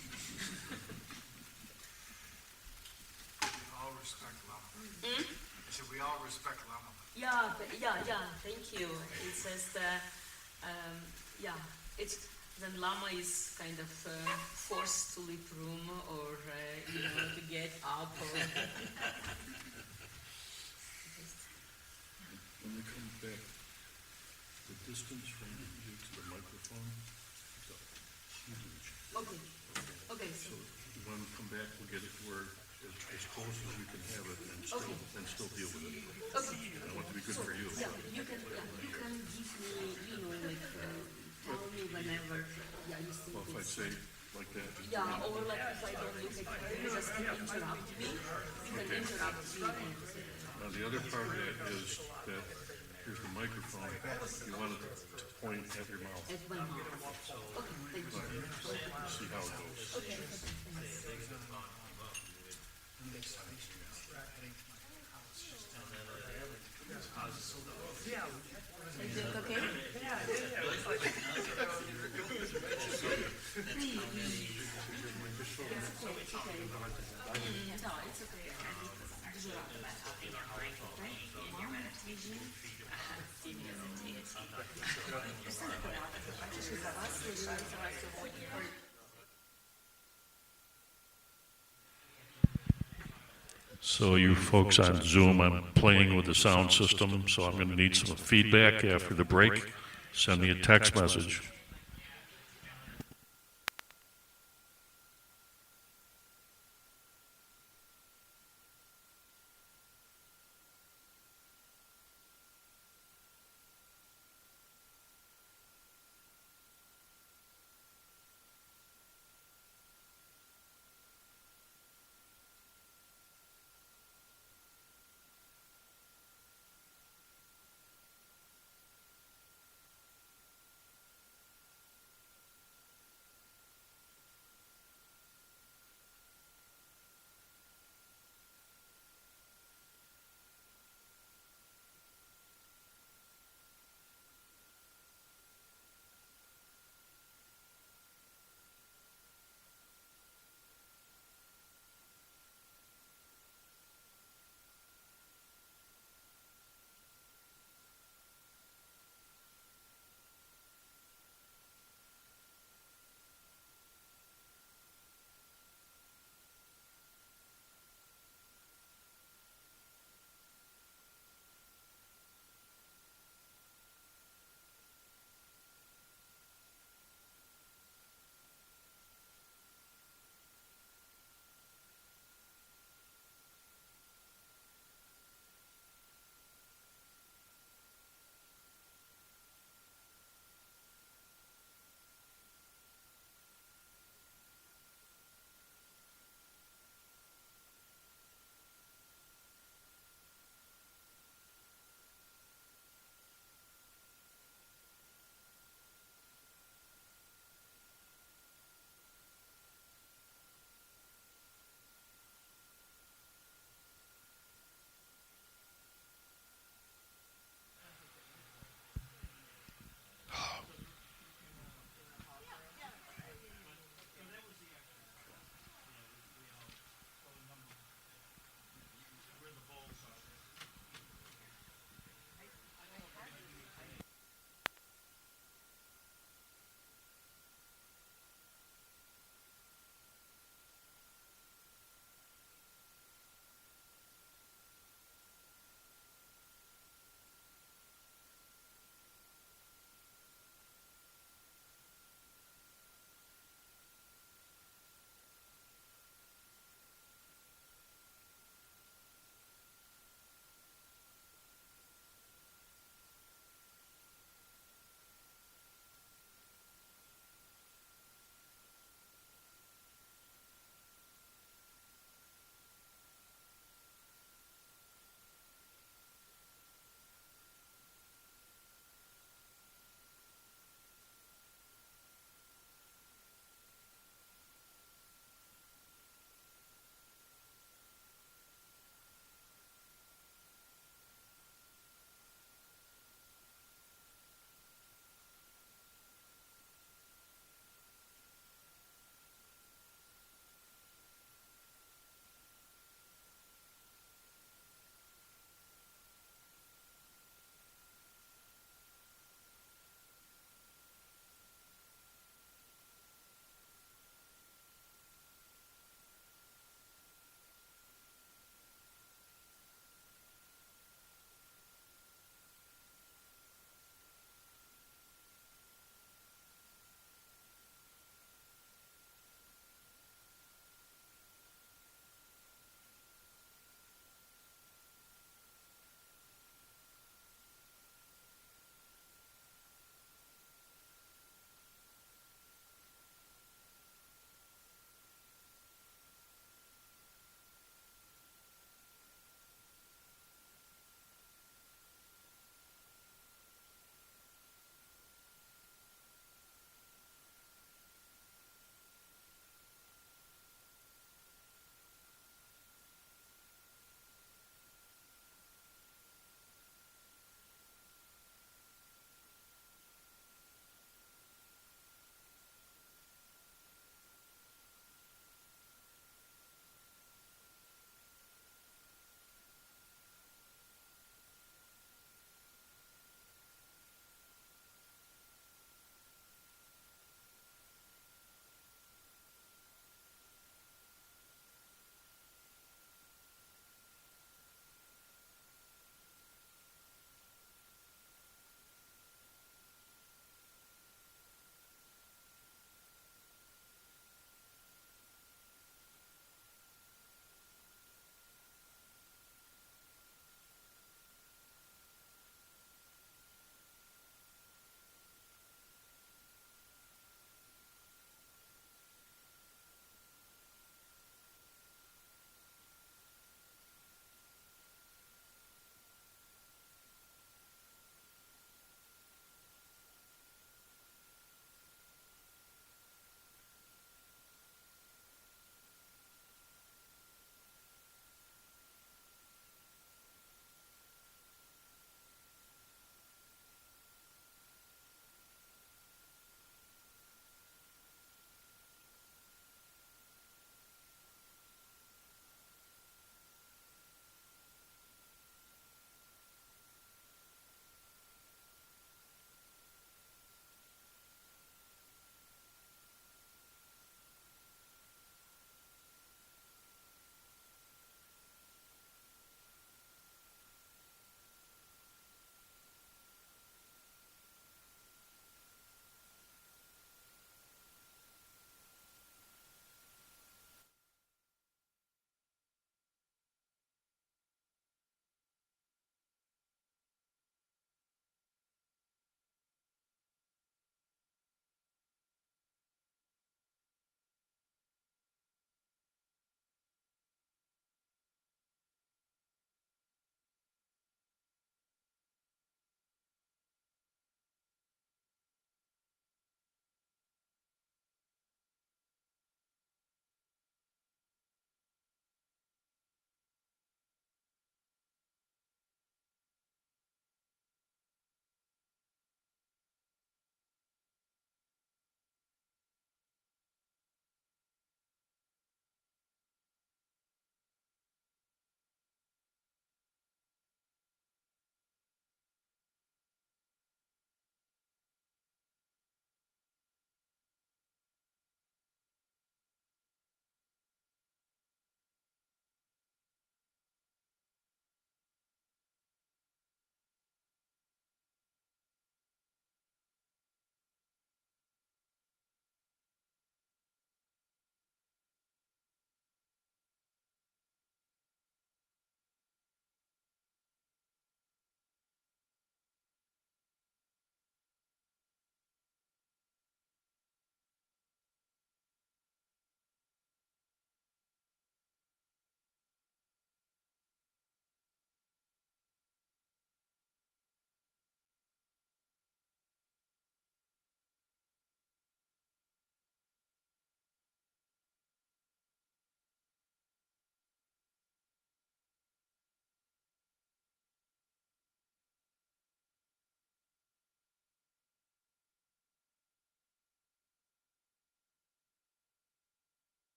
We all respect Lama. I said we all respect Lama. Yeah, thank you. It's just, then Lama is kind of forced to leave room or, to get up. Or When we come back, the distance from you to the microphone is huge. Okay. So when we come back, we'll get it where as close as you can have it and still deal with it. Okay. I want it to be good for you. Yeah, you can give me, tell me whenever, you think Well, if I it's... say like that. Yeah, or like if I don't look at you, just interrupt me. You can interrupt me. Now, the other part of that is that here's the microphone. You want it to point at your mouth. At my mouth. Okay, thank you. See how it goes. Okay. Is it okay? So you folks on Zoom, I'm playing with the sound system, so I'm going to need some feedback after the break. Send me a text message.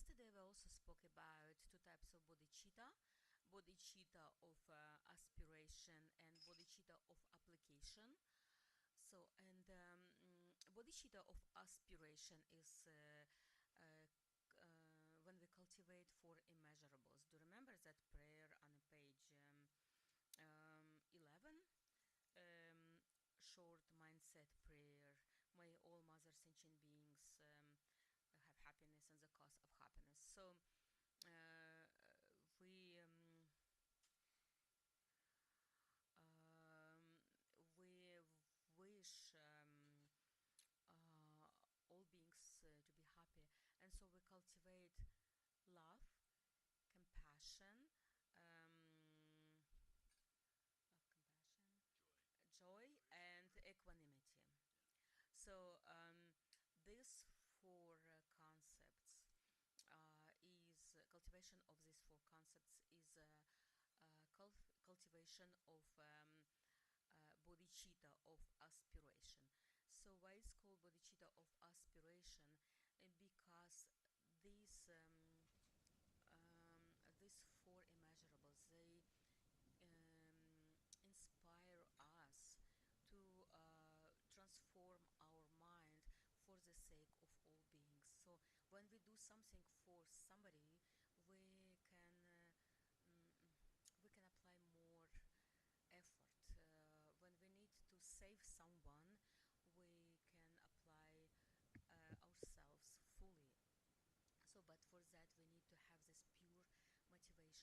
yesterday we also spoke about two types of bodhicitta of aspiration and bodhicitta of application. So, and bodhicitta of aspiration is when we cultivate four immeasurables. Do you remember that prayer on page 11? Short mindset prayer. May all mother sentient beings have happiness and the cause of happiness. So we we wish all beings to be happy, and so we cultivate love, compassion, joy, and equanimity. So these four concepts is cultivation of these four concepts is cultivation of bodhicitta of aspiration. So why it's called bodhicitta of aspiration? Because these four immeasurables, they inspire us to transform our mind for the sake of all beings. So when we do something for somebody, we can apply more effort. When we need to save someone, we can apply ourselves fully. So, but for that, we need to have this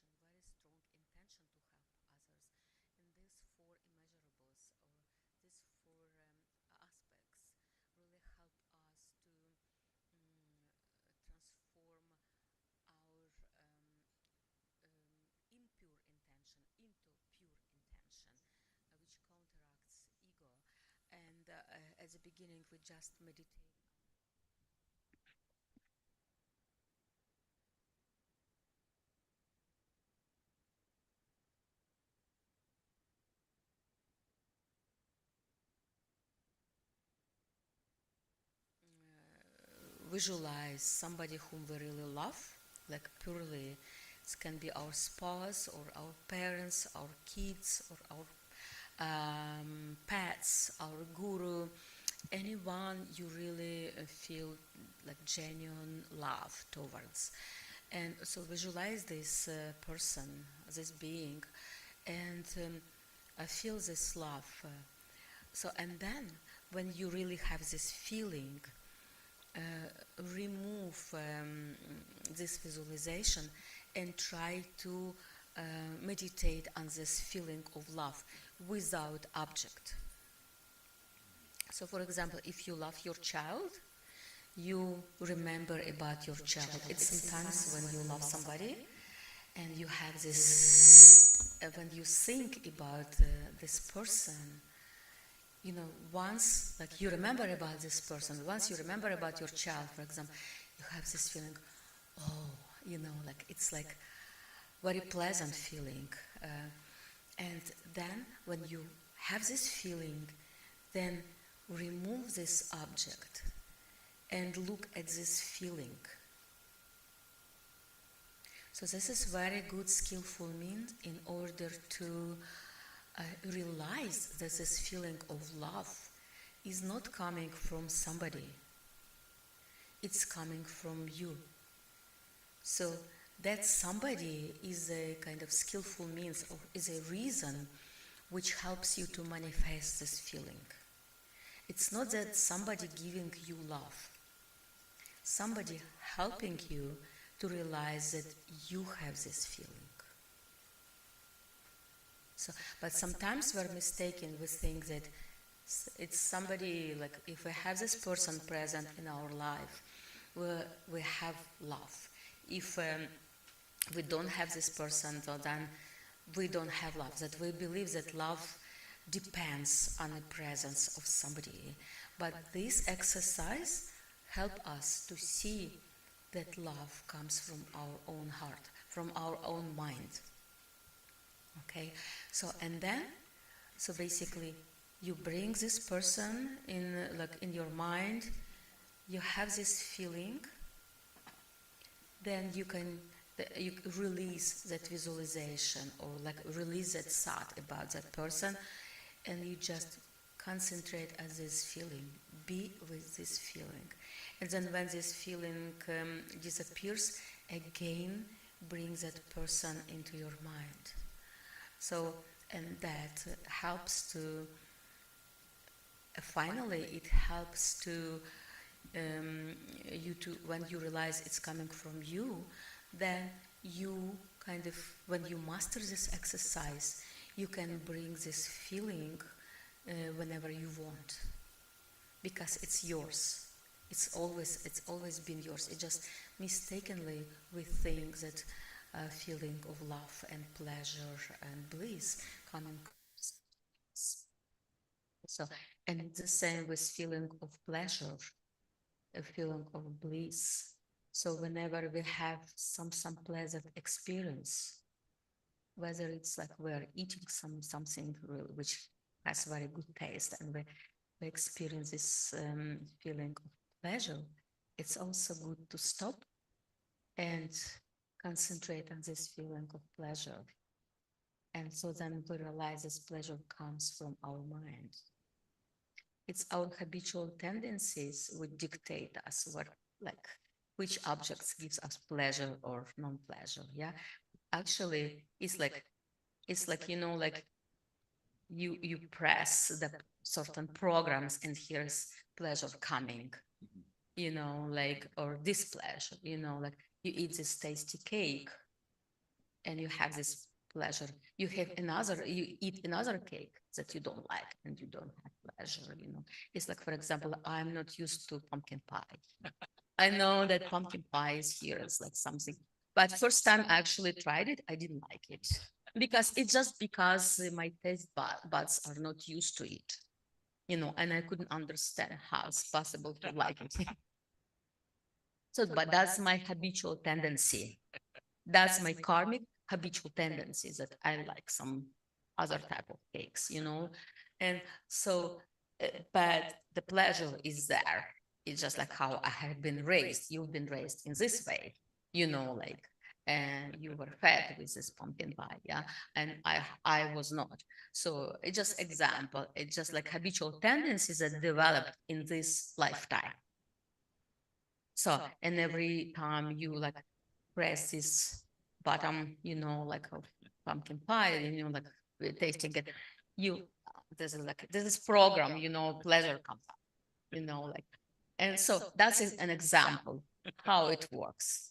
pure motivation, very strong intention to help others. And these four immeasurables, or these four aspects, really help us to transform our impure intention into pure intention, which counteracts ego. And at the beginning, we just meditate. Visualize somebody whom we really love, like purely. It can be our spouse or our parents, our kids, or our pets, our guru, anyone you really feel like genuine love towards. And so visualize this person, this being, and feel this love. So, and then when you really have this feeling, remove this visualization and try to meditate on this feeling of love without object. So, for example, if you love your child, you remember about your child. It's sometimes when you love somebody and you have this, when you think about this person, you know, once, like you remember about this person, once you remember about your child, for example, you have this feeling, oh, you know, like it's like very pleasant feeling. And then when you have this feeling, then remove this object and look at this feeling. So this is very good, skillful means in order to realize that this feeling of love is not coming from somebody. It's coming from you. So that somebody is a kind of skillful means, or is a reason which helps you to manifest this feeling. It's not that somebody giving you love. Somebody helping you to realize that you have this feeling. So, but sometimes we're mistaken. We think that it's somebody, like if we have this person present in our life, we have love. If we don't have this person, so then we don't have love. That we believe that love depends on the presence of somebody. But this exercise helps us to see that love comes from our own heart, from our own mind. Okay, so and then, so basically, you bring this person in, like in your mind. You have this feeling, then you can you release that visualization or like release that thought about that person, and you just concentrate on this feeling, be with this feeling, and then when this feeling disappears, again bring that person into your mind. So, and that helps to finally it helps to you to, when you realize it's coming from you, then you kind of, when you master this exercise, you can bring this feeling whenever you want, because it's yours. It's always been yours. It just mistakenly we think that feeling of love and pleasure and bliss coming. So, and it's the same with feeling of pleasure, a feeling of bliss. So whenever we have some pleasant experience, whether it's like we're eating something which has very good taste, and we experience this feeling of pleasure, it's also good to stop and concentrate on this feeling of pleasure. And so then we realize this pleasure comes from our mind. It's our habitual tendencies which dictate us what, like, which objects gives us pleasure or non-pleasure. Yeah, actually, it's like you know, like you press the certain programs and here's pleasure coming. You know, like, or displeasure. You know, like you eat this tasty cake and you have this pleasure. You eat another cake that you don't like and you don't have pleasure, you know. It's like, for example, I'm not used to pumpkin pie. I know that pumpkin pie is here, it's like something, but first time I actually tried it, I didn't like it. Because it's just because my taste buds are not used to it, you know, and I couldn't understand how it's possible to like it. So, but that's my habitual tendency. That's my karmic habitual tendency that I like some other type of cakes, you know. And so, but the pleasure is there. It's just like how I have been raised. You've been raised in this way, you know, like, and you were fed with this pumpkin pie, yeah, and I was not. So it's just example. It's just like habitual tendencies that developed in this lifetime. So, and every time you like press this bottom, you know, like of pumpkin pie, you know, like tasting it, you, there's like, there's this program, you know, pleasure comes up, you know, like, and so that's an example how it works.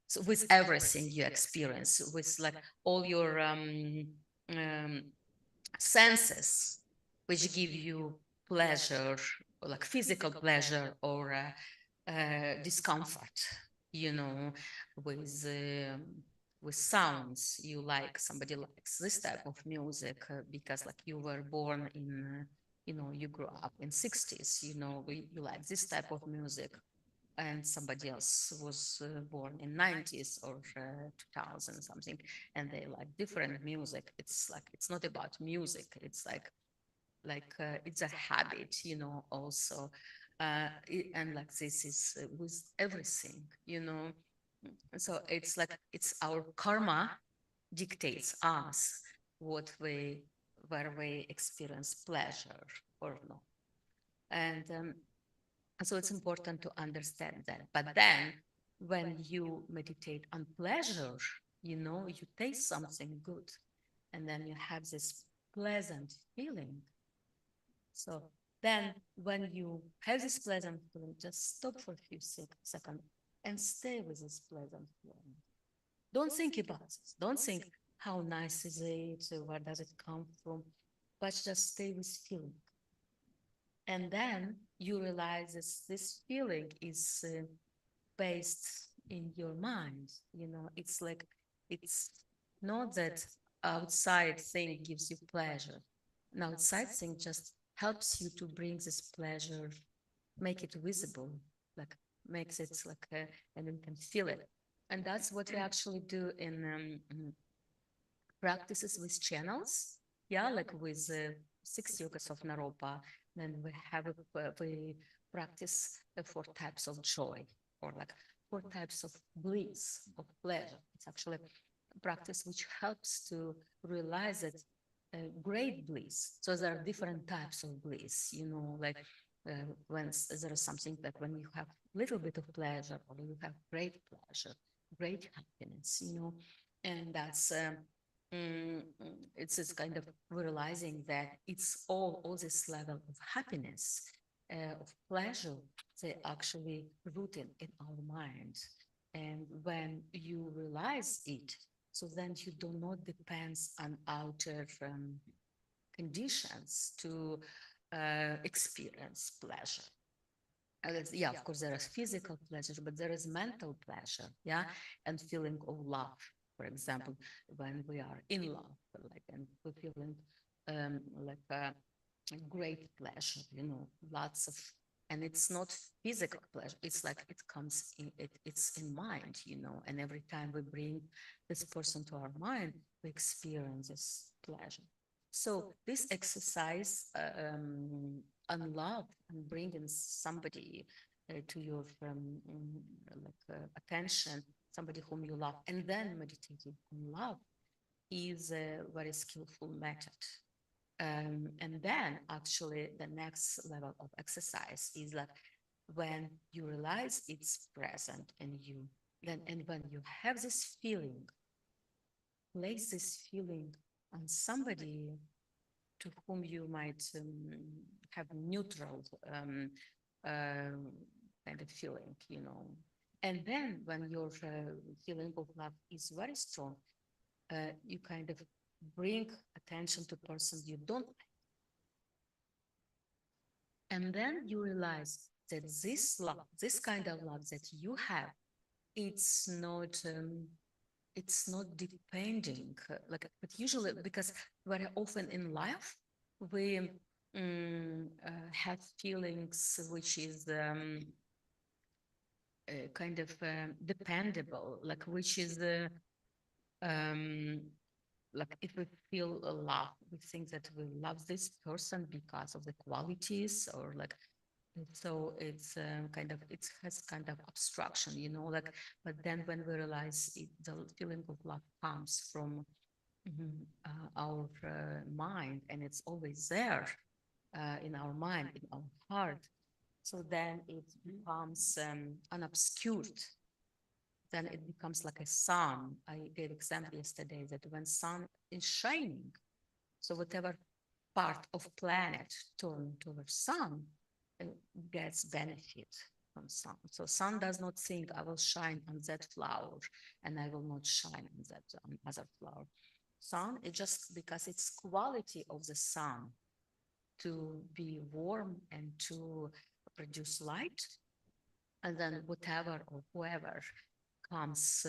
So with everything you experience, with like all your um, senses, which give you pleasure, like physical pleasure or discomfort, you know, with sounds. You like, somebody likes this type of music because like you were born in, you know, you grew up in 60s, you know, you like this type of music, and somebody else was born in 90s or 2000 something, and they like different music. It's like, it's not about music, it's like it's a habit, you know, also. And like this is with everything, you know. So it's like, it's our karma dictates us what we, where we experience pleasure or not. And so it's important to understand that. But then when you meditate on pleasure, you know, you taste something good and then you have this pleasant feeling. So then when you have this pleasant feeling, just stop for a few seconds and stay with this pleasant feeling. Don't think about this. Don't think how nice is it, where does it come from, but just stay with feeling. And then you realize this feeling is based in your mind. You know, it's like, it's not that outside thing gives you pleasure. An outside thing just helps you to bring this pleasure, make it visible, like makes it like, and you can feel it. And that's what we actually do in practices with channels. Yeah, like with 6 yogas of Naropa. Then we have we practice 4 types of joy, or like four types of bliss, of pleasure. It's actually a practice which helps to realize that great bliss. So there are different types of bliss, like when there is something that when you have little bit of pleasure or you have great pleasure, great happiness, and that's it's this kind of realizing that it's all this level of happiness, of pleasure, they actually rooted in our mind. And when you realize it, so then you do not depend on outer conditions to experience pleasure. Yeah, of course, there is physical pleasure, but there is mental pleasure, yeah, and feeling of love. For example, when we are in love, like, and we're feeling like a great pleasure, lots of, and it's not physical pleasure. It's like it comes in, it's in mind, and every time we bring this person to our mind, we experience this pleasure. So this exercise on love and bringing somebody to your attention, somebody whom you love, and then meditating on love is a very skillful method. And then actually the next level of exercise is that when you realize it's present in you, then and when you have this feeling, place this feeling on somebody to whom you might have neutral kind of feeling, And then when your feeling of love is very strong, you kind of bring attention to persons you don't like. And then you realize that this love, this kind of love that you have, it's not depending, but usually because very often in life, we have feelings which is kind of dependable, which is like if we feel a love, we think that we love this person because of the qualities or so it's kind of, it has kind of abstraction, but then when we realize the feeling of love comes from our mind, and it's always there in our mind, in our heart, so then it becomes unobscured. Then it becomes like a sun. I gave example yesterday that when sun is shining, so whatever part of planet turned towards sun gets benefit from sun. So sun does not think I will shine on that flower and I will not shine on that other flower. Sun is just because it's quality of the sun to be warm and to produce light, and then whatever or whoever comes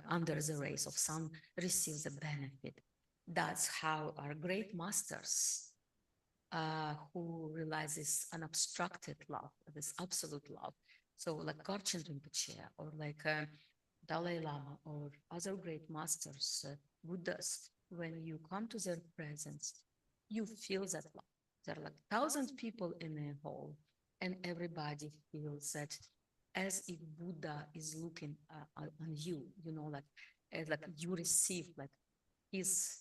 under the rays of sun receives the benefit. That's how our great masters who realizes unobstructed love, this absolute love. So like Gorchen Rinpoche or like Dalai Lama or other great masters, Buddhas, when you come to their presence, you feel that love. There are like 1,000 people in a hall, and everybody feels that as if Buddha is looking on you, like you receive like his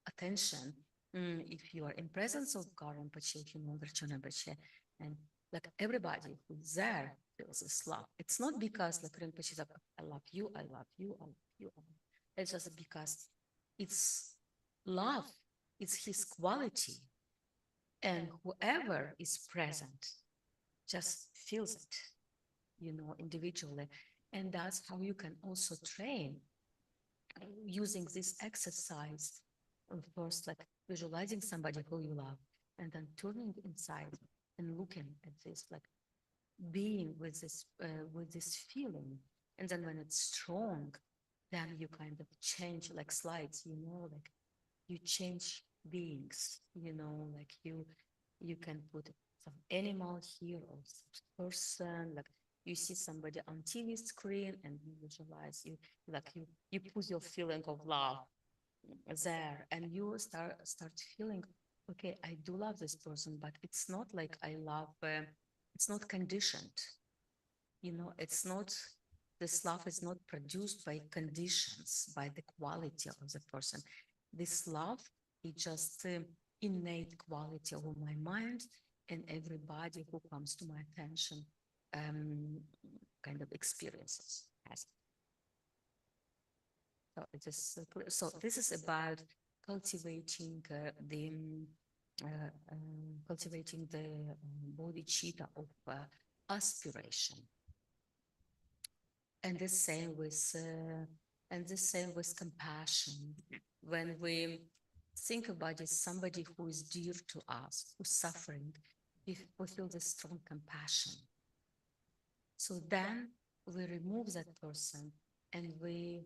attention. If you are in presence of God Rinpoche, Virtue Rinpoche, and like everybody who's there feels this love. It's not because like Rinpoche is like, I love you, I love you, I love you. It's just because it's love, it's his quality. And whoever is present just feels it, individually. And that's how you can also train using this exercise. First, like visualizing somebody who you love, and then turning inside and looking at this, like being with this feeling. And then when it's strong, then you kind of change like slides, like you change beings, like you can put some animal here or some person, like you see somebody on TV screen and you visualize you put your feeling of love there, and you start feeling, okay, I do love this person, but it's not like I love, it's not conditioned. You know, it's not, this love is not produced by conditions, by the quality of the person. This love is just innate quality of my mind, and everybody who comes to my attention kind of experiences has. So it is so this is about cultivating cultivating the bodhicitta of aspiration, and the same with compassion. When we think about it, somebody who is dear to us, who's suffering, we feel this strong compassion. So then we remove that person and we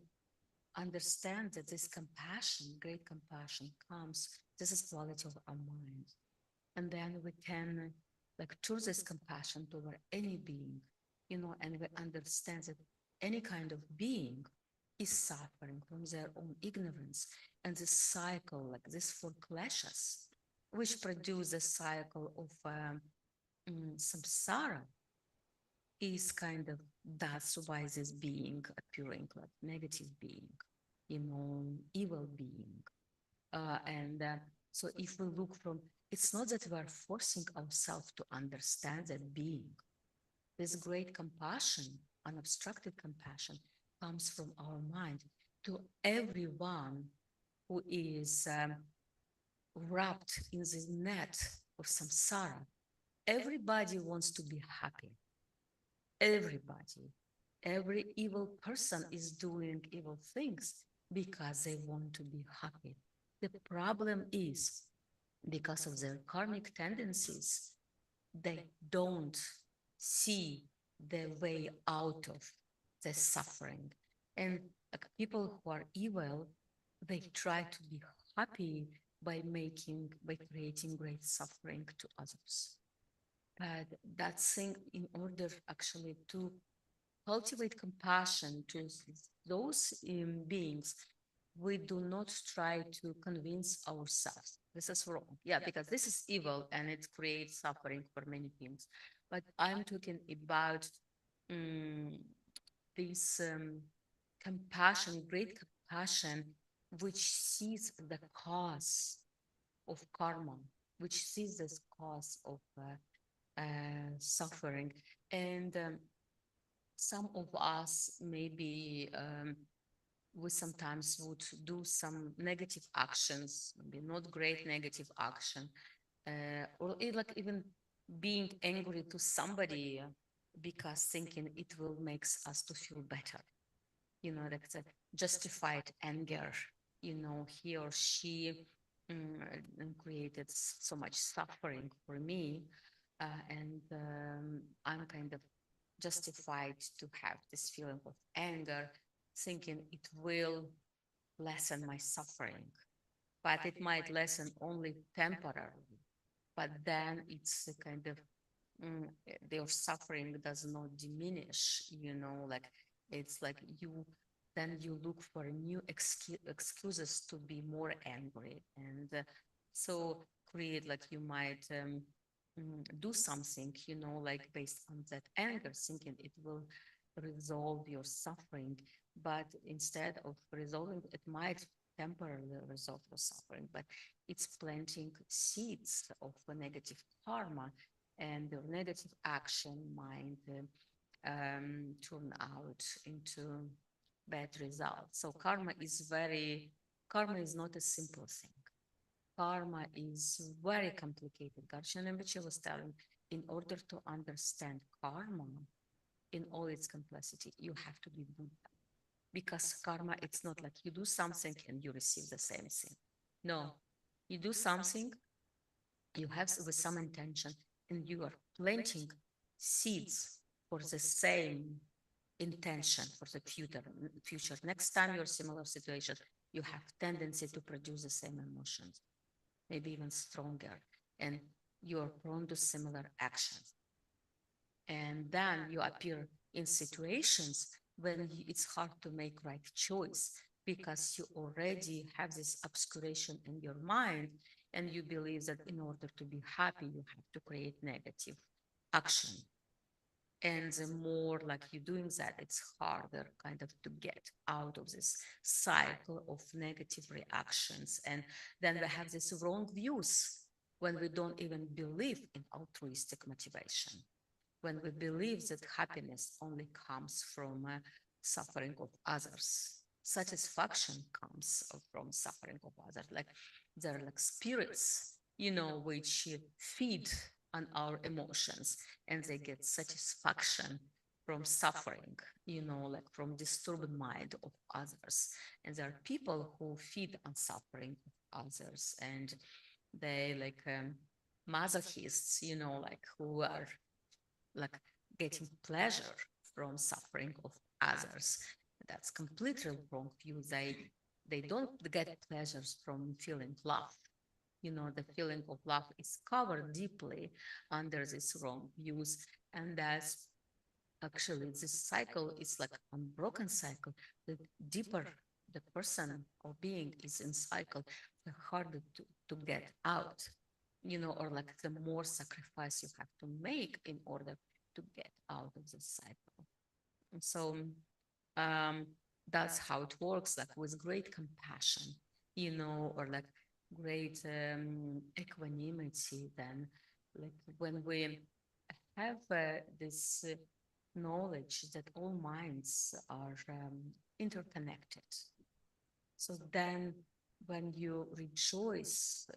understand that this compassion, great compassion comes, this is quality of our mind. And then we can like turn this compassion toward any being, you know, and we understand that any kind of being is suffering from their own ignorance. And this cycle, like this four clashes, which produce a cycle of samsara, is kind of, that's why this being appearing like negative being, you know, evil being. So if we look from, it's not that we are forcing ourselves to understand that being. This great compassion, unobstructed compassion, comes from our mind to everyone who is wrapped in this net of samsara. Everybody wants to be happy. Everybody, every evil person is doing evil things because they want to be happy. The problem is because of their karmic tendencies, they don't see the way out of the suffering. And people who are evil, they try to be happy by creating great suffering to others. But that thing, in order actually to cultivate compassion to those beings, we do not try to convince ourselves this is wrong. Yeah, because this is evil and it creates suffering for many beings. But I'm talking about this compassion, great compassion, which sees the cause of karma, which sees this cause of suffering. And some of us maybe we sometimes would do some negative actions, maybe not great negative action, or like even being angry to somebody because thinking it will make us to feel better. You know, that's a justified anger. You know, he or she created so much suffering for me, and I'm kind of justified to have this feeling of anger, thinking it will lessen my suffering, but it might lessen only temporarily. But then it's a kind of their suffering does not diminish, you know, like it's like then you look for new excuses to be more angry. And so create like you might do something, you know, like based on that anger, thinking it will resolve your suffering. But instead of resolving, it might temporarily resolve your suffering, but it's planting seeds of a negative karma, and the negative action might turn out into bad results. So karma is not a simple thing. Karma is very complicated. Garshan Rinpoche was telling, in order to understand karma in all its complexity, you have to be Buddha. Because karma, it's not like you do something and you receive the same thing. No, you do something, you have with some intention, and you are planting seeds for the same intention for the future. Next time you're similar situation, you have tendency to produce the same emotions, maybe even stronger, and you're prone to similar actions. And then you appear in situations when it's hard to make right choice because you already have this obscuration in your mind, and you believe that in order to be happy, you have to create negative action. And the more like you're doing that, it's harder kind of to get out of this cycle of negative reactions. And then we have these wrong views when we don't even believe in altruistic motivation, when we believe that happiness only comes from suffering of others. Satisfaction comes from suffering of others. Like they're like spirits, which feed on our emotions, and they get satisfaction from suffering, like from disturbed mind of others. And there are people who feed on suffering of others, and they like masochists, like who are like getting pleasure from suffering of others. That's completely wrong view. They don't get pleasures from feeling love. The feeling of love is covered deeply under these wrong views, and that's actually this cycle is like unbroken cycle. The deeper the person or being is in cycle, the harder to get out, or like the more sacrifice you have to make in order to get out of this cycle. And so um, that's how it works, like with great compassion, or like great equanimity. Then, like when we have this knowledge that all minds are interconnected. So then when you rejoice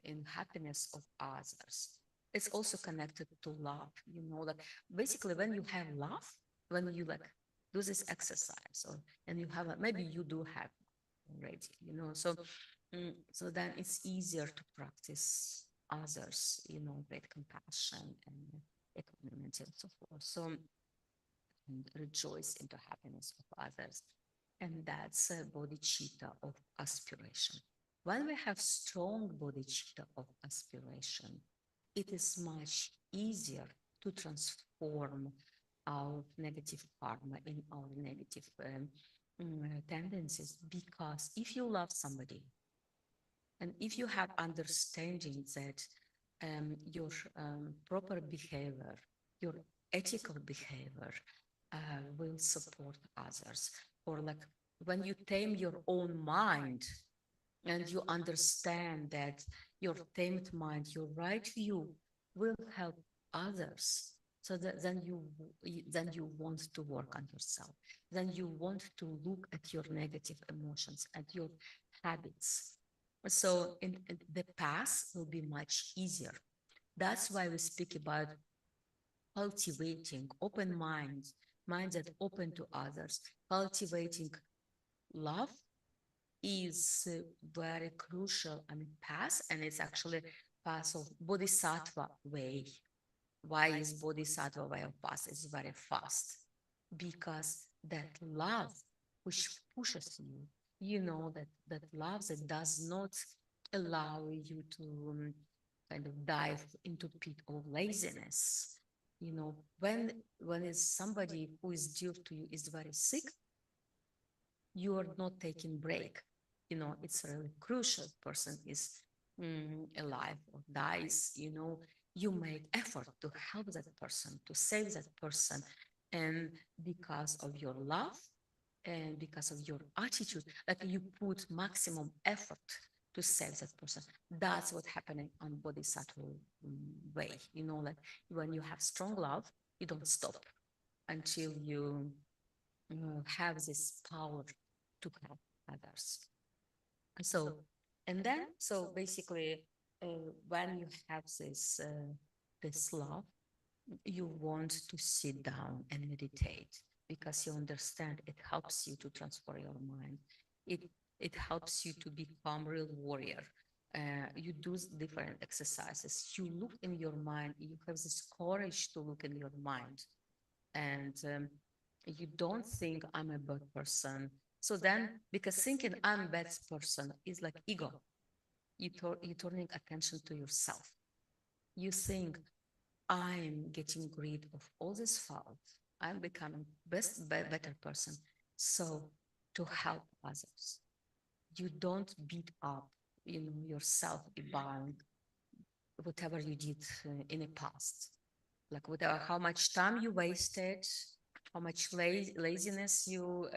in happiness of others, it's also connected to love, like basically when you have love, when you like do this exercise and you have, maybe you do have already, so, so then it's easier to practice others, great compassion and equanimity and so forth. So and rejoice into happiness of others. And that's a bodhicitta of aspiration. When we have strong bodhicitta of aspiration, it is much easier to transform our negative karma in our negative tendencies, because if you love somebody and if you have understanding that your proper behavior, your ethical behavior will support others, or like when you tame your own mind and you understand that your tamed mind, your right view will help others. So that then you want to work on yourself. Then you want to look at your negative emotions, at your habits. So in the path will be much easier. That's why we speak about cultivating open minds, minds that open to others. Cultivating love is very crucial, path, and it's actually path of bodhisattva way. Why is bodhisattva way of path? It's very fast, because that love which pushes you, that love that does not allow you to kind of dive into pit of laziness. When is somebody who is dear to you is very sick, you are not taking break. It's really crucial. Person is alive or dies. You make effort to help that person, to save that person, and because of your love and because of your attitude, like you put maximum effort to save that person. That's what's happening on bodhisattva way. Like when you have strong love, you don't stop until you have this power to help others. So, and then, so basically, when you have this love, you want to sit down and meditate, because you understand it helps you to transform your mind. It helps you to become real warrior. You do different exercises. You look in your mind. You have this courage to look in your mind, and you don't think I'm a bad person. So then, because thinking I'm a bad person is like ego, you're turning attention to yourself. You think I'm getting rid of all this fault. I'm becoming better person. So to help others, you don't beat up, yourself about whatever you did in the past. like whatever, how much time you wasted, how much laziness you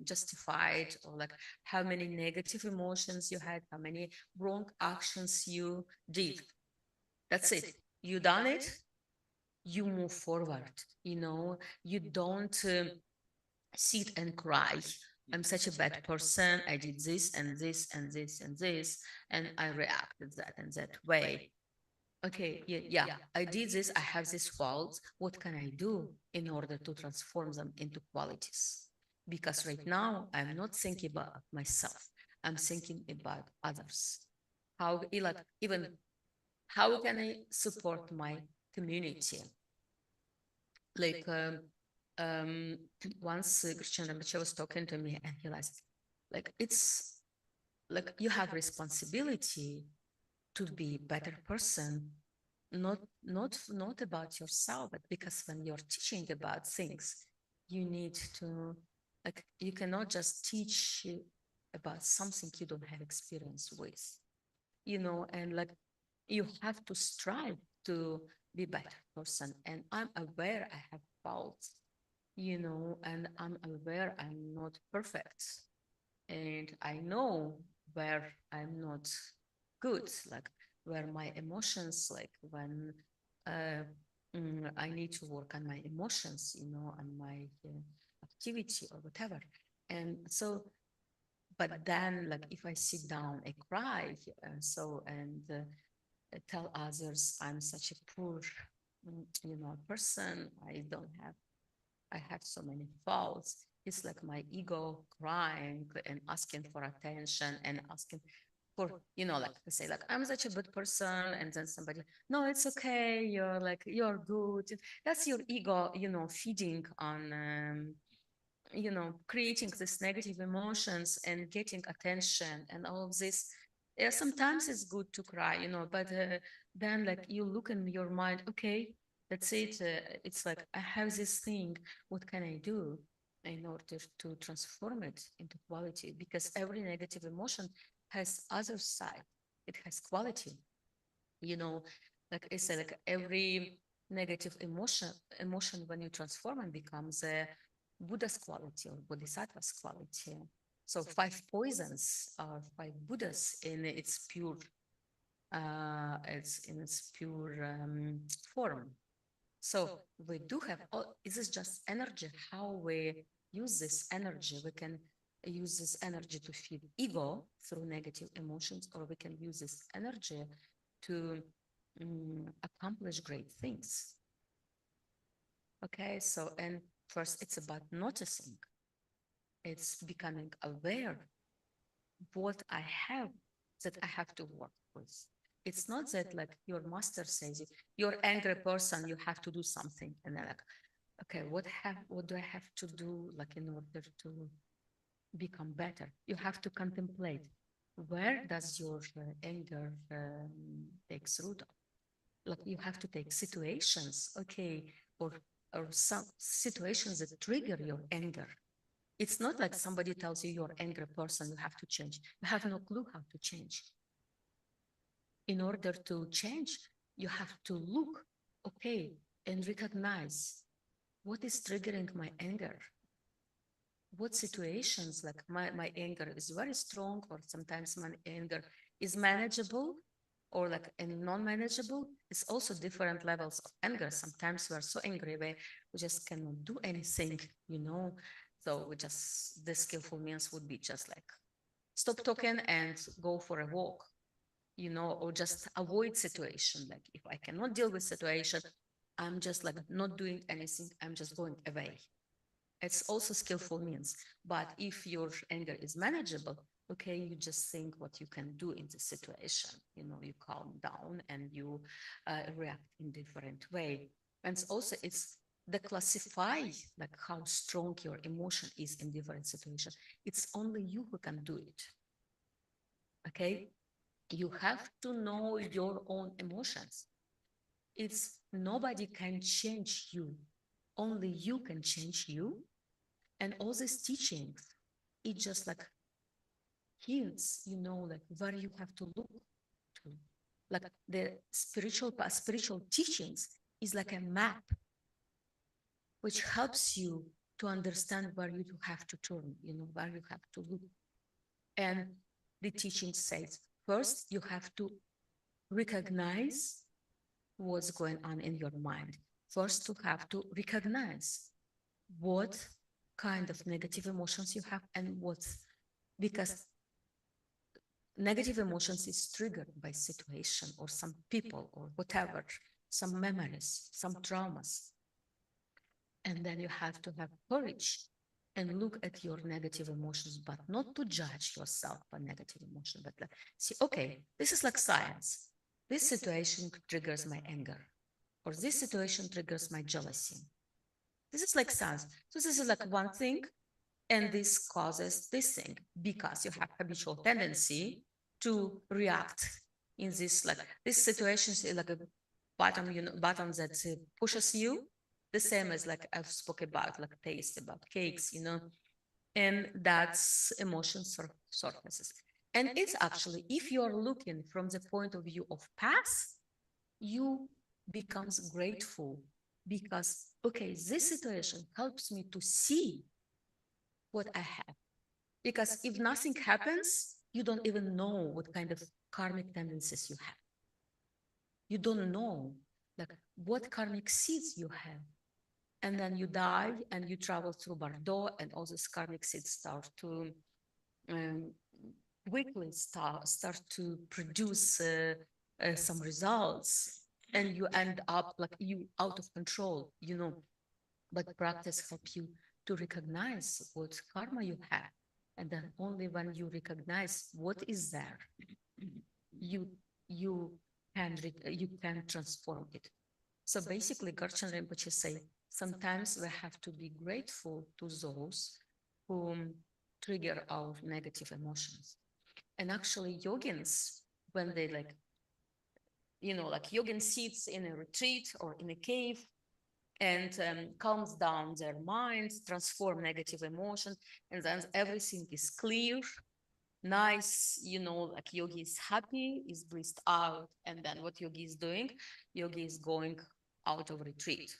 justified, or like how many negative emotions you had, how many wrong actions you did. That's it. You done it, you move forward. You don't sit and cry. I'm such a bad person. I did this and this and this and this, and I reacted that and that way. Okay, yeah, I did this. I have these faults. What can I do in order to transform them into qualities? Because right now I'm not thinking about myself. I'm thinking about others. How, like, even how can I support my community? Like um, once Christian Rebbe was talking to me, and he realized, like, it's like you have responsibility to be a better person, not about yourself, but because when you're teaching about things, you need to, like, you cannot just teach about something you don't have experience with, and like you have to strive to be better person. And I'm aware I have faults, and I'm aware I'm not perfect, and I know where I'm not good, like where my emotions, like when I need to work on my emotions, on my activity or whatever. And so, but then, like, if I sit down and cry, tell others I'm such a poor, person, I have so many faults. It's like my ego crying and asking for attention and asking for, like to say, like, I'm such a good person. And then somebody, no, it's okay. You're good. That's your ego, feeding on, creating this negative emotions and getting attention and all of this. Yeah, sometimes it's good to cry, but then, like, you look in your mind, okay, that's it. It's like, I have this thing. What can I do in order to transform it into quality? Because every negative emotion has other side. It has quality, like I said, like every negative emotion when you transform and becomes a Buddha's quality or Bodhisattva's quality. So 5 poisons are 5 Buddhas in its pure, form. So we do have all. This is just energy. How we use this energy? We can use this energy to feed ego through negative emotions, or we can use this energy to accomplish great things. Okay, so, and first it's about noticing. It's becoming aware what I have that I have to work with. It's not that, like, your master says, you're angry person, you have to do something, and then, like, okay, what do I have to do, like, in order to become better? You have to contemplate, where does your anger takes root? Like, you have to take situations, okay, or some situations that trigger your anger. It's not like somebody tells you you're an angry person, you have to change. You have no clue how to change. In order to change, you have to look, okay, and recognize what is triggering my anger. What situations, like my anger is very strong, or sometimes my anger is manageable, or like non-manageable. It's also different levels of anger. Sometimes we're so angry we just cannot do anything, So the skillful means would be just like stop talking and go for a walk, or just avoid situation. Like, if I cannot deal with situation, I'm just like not doing anything. I'm just going away. It's also skillful means. But if your anger is manageable, okay, you just think what you can do in the situation. You calm down and you react in different way. And it's the classify, like, how strong your emotion is in different situations. It's only you who can do it. Okay, you have to know your own emotions. It's nobody can change you. Only you can change you. And all these teachings, it just like hints, like where you have to look to. Like the spiritual teachings is like a map which helps you to understand where you have to turn, where you have to look. And the teaching says, first, you have to recognize what's going on in your mind. First, you have to recognize what kind of negative emotions you have and because negative emotions is triggered by situation or some people or whatever, some memories, some traumas. And then you have to have courage and look at your negative emotions, but not to judge yourself by negative emotion, but like, see, okay, this is like science. This situation triggers my anger, or this situation triggers my jealousy. This is like science. So this is like one thing, and this causes this thing because you have habitual tendency to react in this situation is like a button that pushes you, the same as like I've spoke about, like taste, about cakes, and that's emotion surfaces. And it's actually, if you're looking from the point of view of past, you becomes grateful because, okay, this situation helps me to see what I have. Because if nothing happens, you don't even know what kind of karmic tendencies you have. You don't know like what karmic seeds you have. And then you die and you travel through Bordeaux, and all these karmic seeds start to quickly start to produce some results, and you end up like you out of control, but practice help you to recognize what karma you have. And then only when you recognize what is there, you you you can transform it. So basically, Garchen Rinpoche say, sometimes we have to be grateful to those who trigger our negative emotions. And actually, yogins, when they like, like yogin sits in a retreat or in a cave and calms down their minds, transform negative emotions, and then everything is clear, nice, like yogi is happy, is breathed out. And then what yogi is doing? Yogi is going out of retreat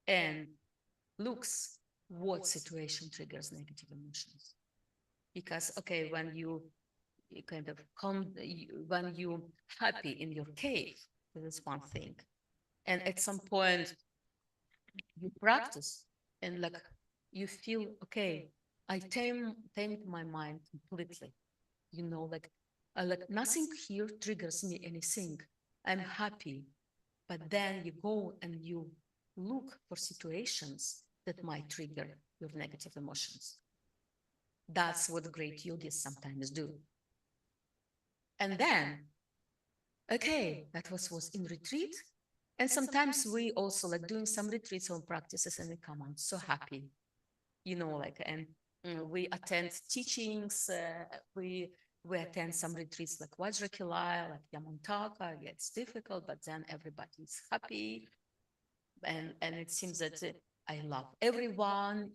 and looks what situation triggers negative emotions. Because, okay, when you kind of when you happy in your cave, this is one thing. And at some point you practice and like you feel, okay, I tamed my mind completely, like nothing here triggers me anything. I'm happy. But then you go and you look for situations that might trigger your negative emotions. That's what great yogis sometimes do. And then, okay, that was in retreat. And sometimes we also like doing some retreats on practices and we come out so happy, and we attend teachings, we attend some retreats like Vajrakilaya, like Yamantaka. It's difficult, but then everybody's happy. And it seems that I love everyone,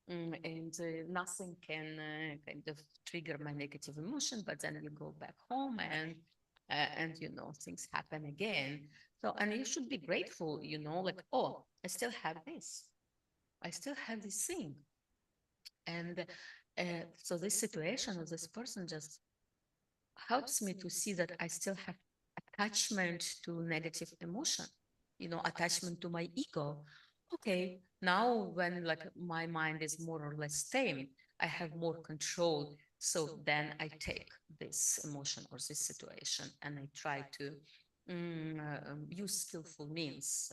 and nothing can kind of trigger my negative emotion. But then you go back home and things happen again. So, and you should be grateful, like, oh, I still have this. I still have this thing. And so this situation of this person just helps me to see that I still have attachment to negative emotion, attachment to my ego. Okay, now when like my mind is more or less tame, I have more control. So then I take this emotion or this situation and I try to use skillful means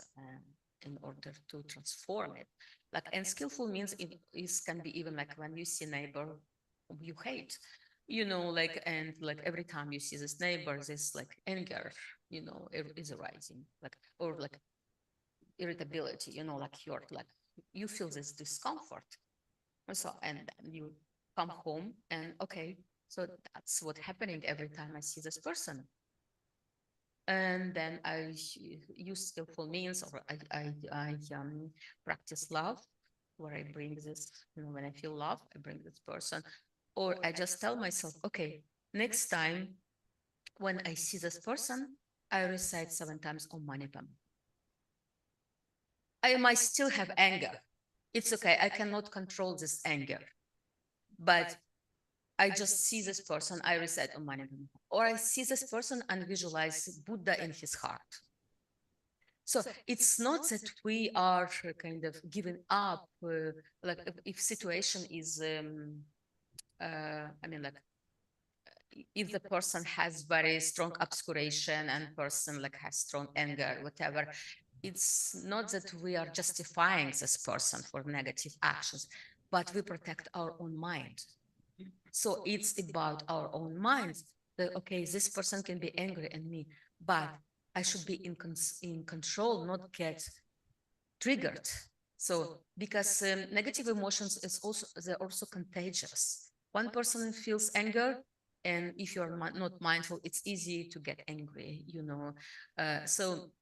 in order to transform it. Like, and skillful means it can be even like when you see neighbor you hate, and like every time you see this neighbor, this like anger, is arising, like, or like irritability, like you're like, you feel this discomfort. And so, and then you come home and okay, so that's what's happening every time I see this person. And then I use skillful means, or I practice love, where I bring this, when I feel love, I bring this person, or I just tell myself, okay, next time when I see this person, I recite 7 times Om Mani Padme. I might still have anger. It's okay. I cannot control this anger. But I just see this person, I recite Om Mani Padme. Or I see this person and visualize Buddha in his heart. So it's not that we are kind of giving up, like if situation is, I mean, like if the person has very strong obscuration and person like has strong anger, whatever, it's not that we are justifying this person for negative actions, but we protect our own mind. So it's about our own minds. That, okay, this person can be angry at me, but I should be in control, not get triggered. So because negative emotions is also, they're also contagious. One person feels anger, and if you're not mindful, it's easy to get angry, you know. So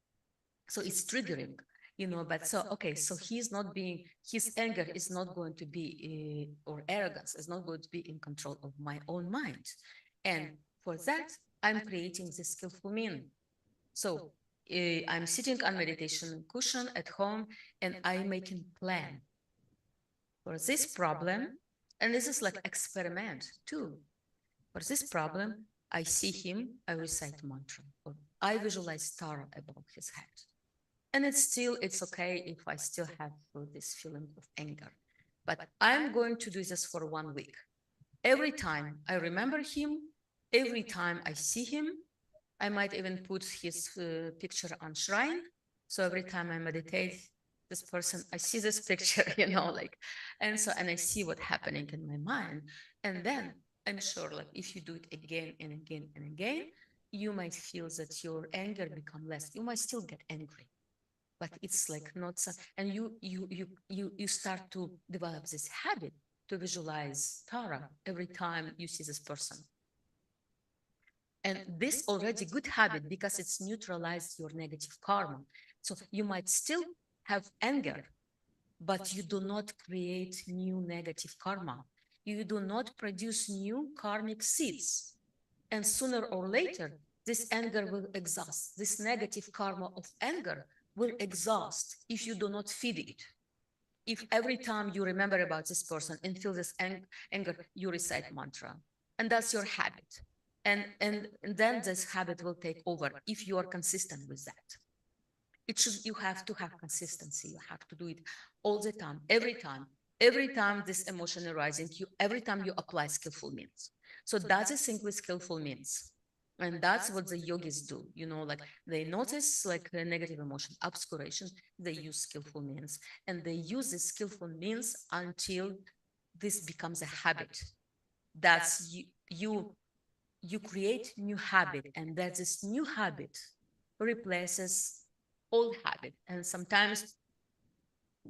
it's triggering, you know. But so okay, so he's not being, his anger is not going to be or arrogance is not going to be in control of my own mind, and for that I'm creating this skillful mean. So I'm sitting on meditation cushion at home and I'm making plan for this problem. And this is like experiment too. For this problem, I see him, I recite mantra, or I visualize Tara above his head. And it's okay if I still have this feeling of anger. But I'm going to do this for 1 week. Every time I remember him, every time I see him, I might even put his picture on shrine. So every time I meditate, this person, I see this picture, you know, like, and I see what's happening in my mind. And then I'm sure, like, if you do it again and again and again, you might feel that your anger become less. You might still get angry, but it's like not so, and you start to develop this habit to visualize Tara every time you see this person. And this already good habit because it's neutralized your negative karma. So you might still have anger, but you do not create new negative karma. You do not produce new karmic seeds. And sooner or later, this anger will exhaust. This negative karma of anger will exhaust if you do not feed it. If every time you remember about this person and feel this anger, you recite mantra. And that's your habit. And then this habit will take over if you are consistent with that. You have to have consistency. You have to do it all the time, every time this emotion arising, every time you apply skillful means. So that's the thing with skillful means. And that's what the yogis do, you know, like they notice like a negative emotion, obscuration, they use skillful means, and they use the skillful means until this becomes a habit. That's you create new habit, and that this new habit replaces old habit. And sometimes,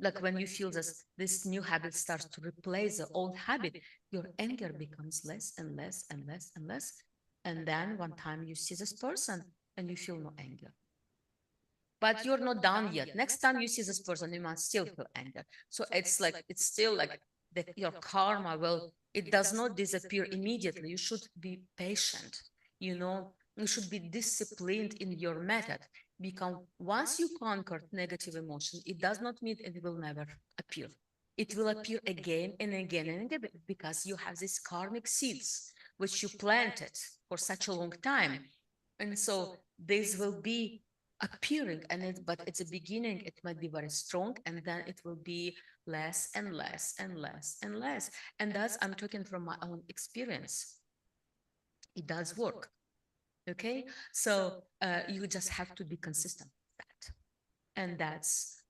like when you feel this new habit starts to replace the old habit, your anger becomes less and less and less and less. And then one time you see this person and you feel no anger. But you're not done yet. Next time you see this person, you must still feel anger. So it's like, it's still like your karma will, it does not disappear immediately. You should be patient, you know, you should be disciplined in your method, because once you conquer negative emotion, it does not mean it will never appear. It will appear again and again and again because you have these karmic seeds which you planted for such a long time. And so this will be appearing, and but at the beginning it might be very strong, and then it will be less and less and less and less. And that's, I'm talking from my own experience. It does work. Okay, so you just have to be consistent with that. And that's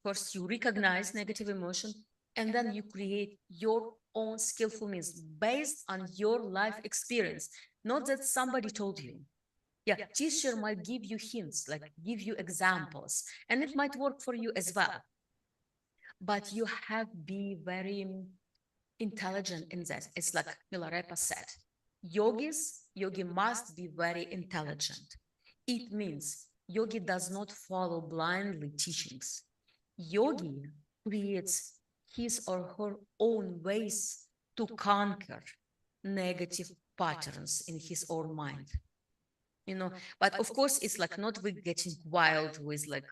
first you recognize negative emotion, and then you create your own skillful means based on your life experience, not that somebody told you. Yeah, teacher might give you hints, like give you examples, and it might work for you as well. But you have to be very intelligent in that. It's like Milarepa said, yogi must be very intelligent. It means yogi does not follow blindly teachings. Yogi creates his or her own ways to conquer negative patterns in his own mind. But of course, it's like not with getting wild with like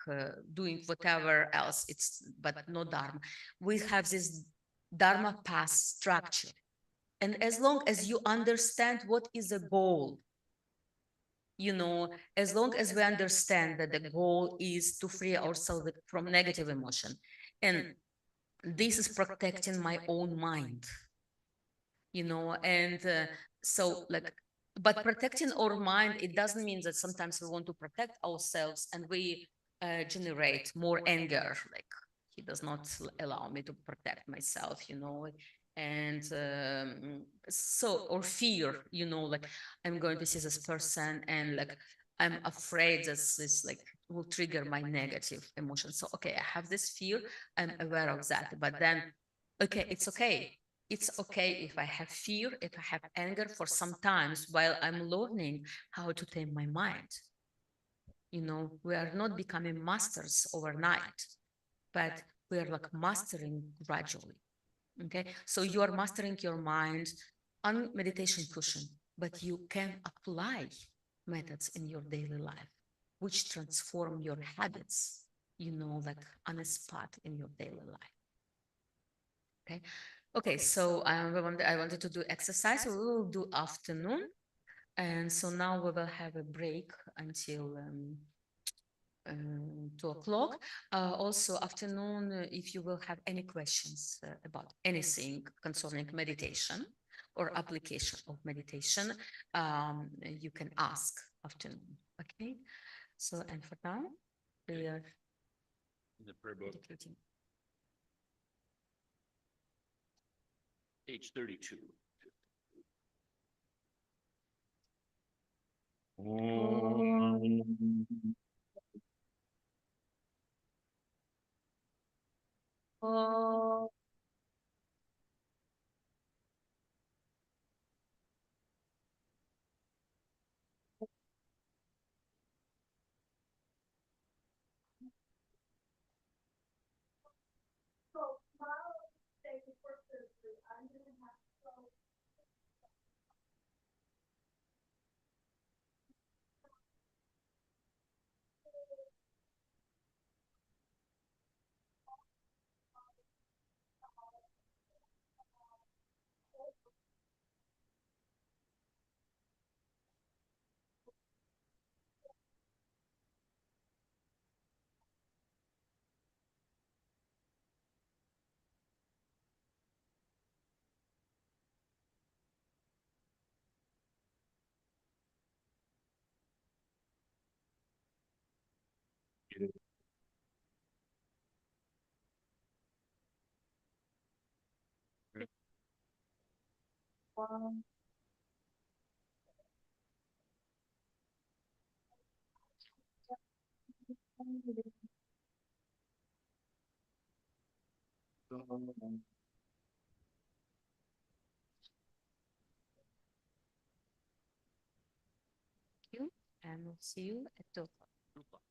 doing whatever else. But no dharma. We have this dharma path structure, and as long as you understand what is the goal, as long as we understand that the goal is to free ourselves from negative emotion, and this is protecting my own mind, and so like, but protecting our mind, it doesn't mean that sometimes we want to protect ourselves and we generate more anger, like he does not allow me to protect myself, and so, or fear, like I'm going to see this person and like I'm afraid that this like will trigger my negative emotions. So okay, I have this fear, I'm aware of that, but then okay, it's okay. It's okay if I have fear, if I have anger for some times while I'm learning how to tame my mind. We are not becoming masters overnight, but we are like mastering gradually. Okay, so you are mastering your mind on meditation cushion, but you can apply methods in your daily life, which transform your habits, like on a spot in your daily life. Okay. Okay, so I wanted to do exercise. We will do afternoon. And so now we will have a break until 2 o'clock. Also afternoon, if you will have any questions about anything concerning meditation or application of meditation, you can ask afternoon. Okay. So, and for now, we are In the prayer book, dedicating. page 32. You, and we'll see you at 2 o'clock.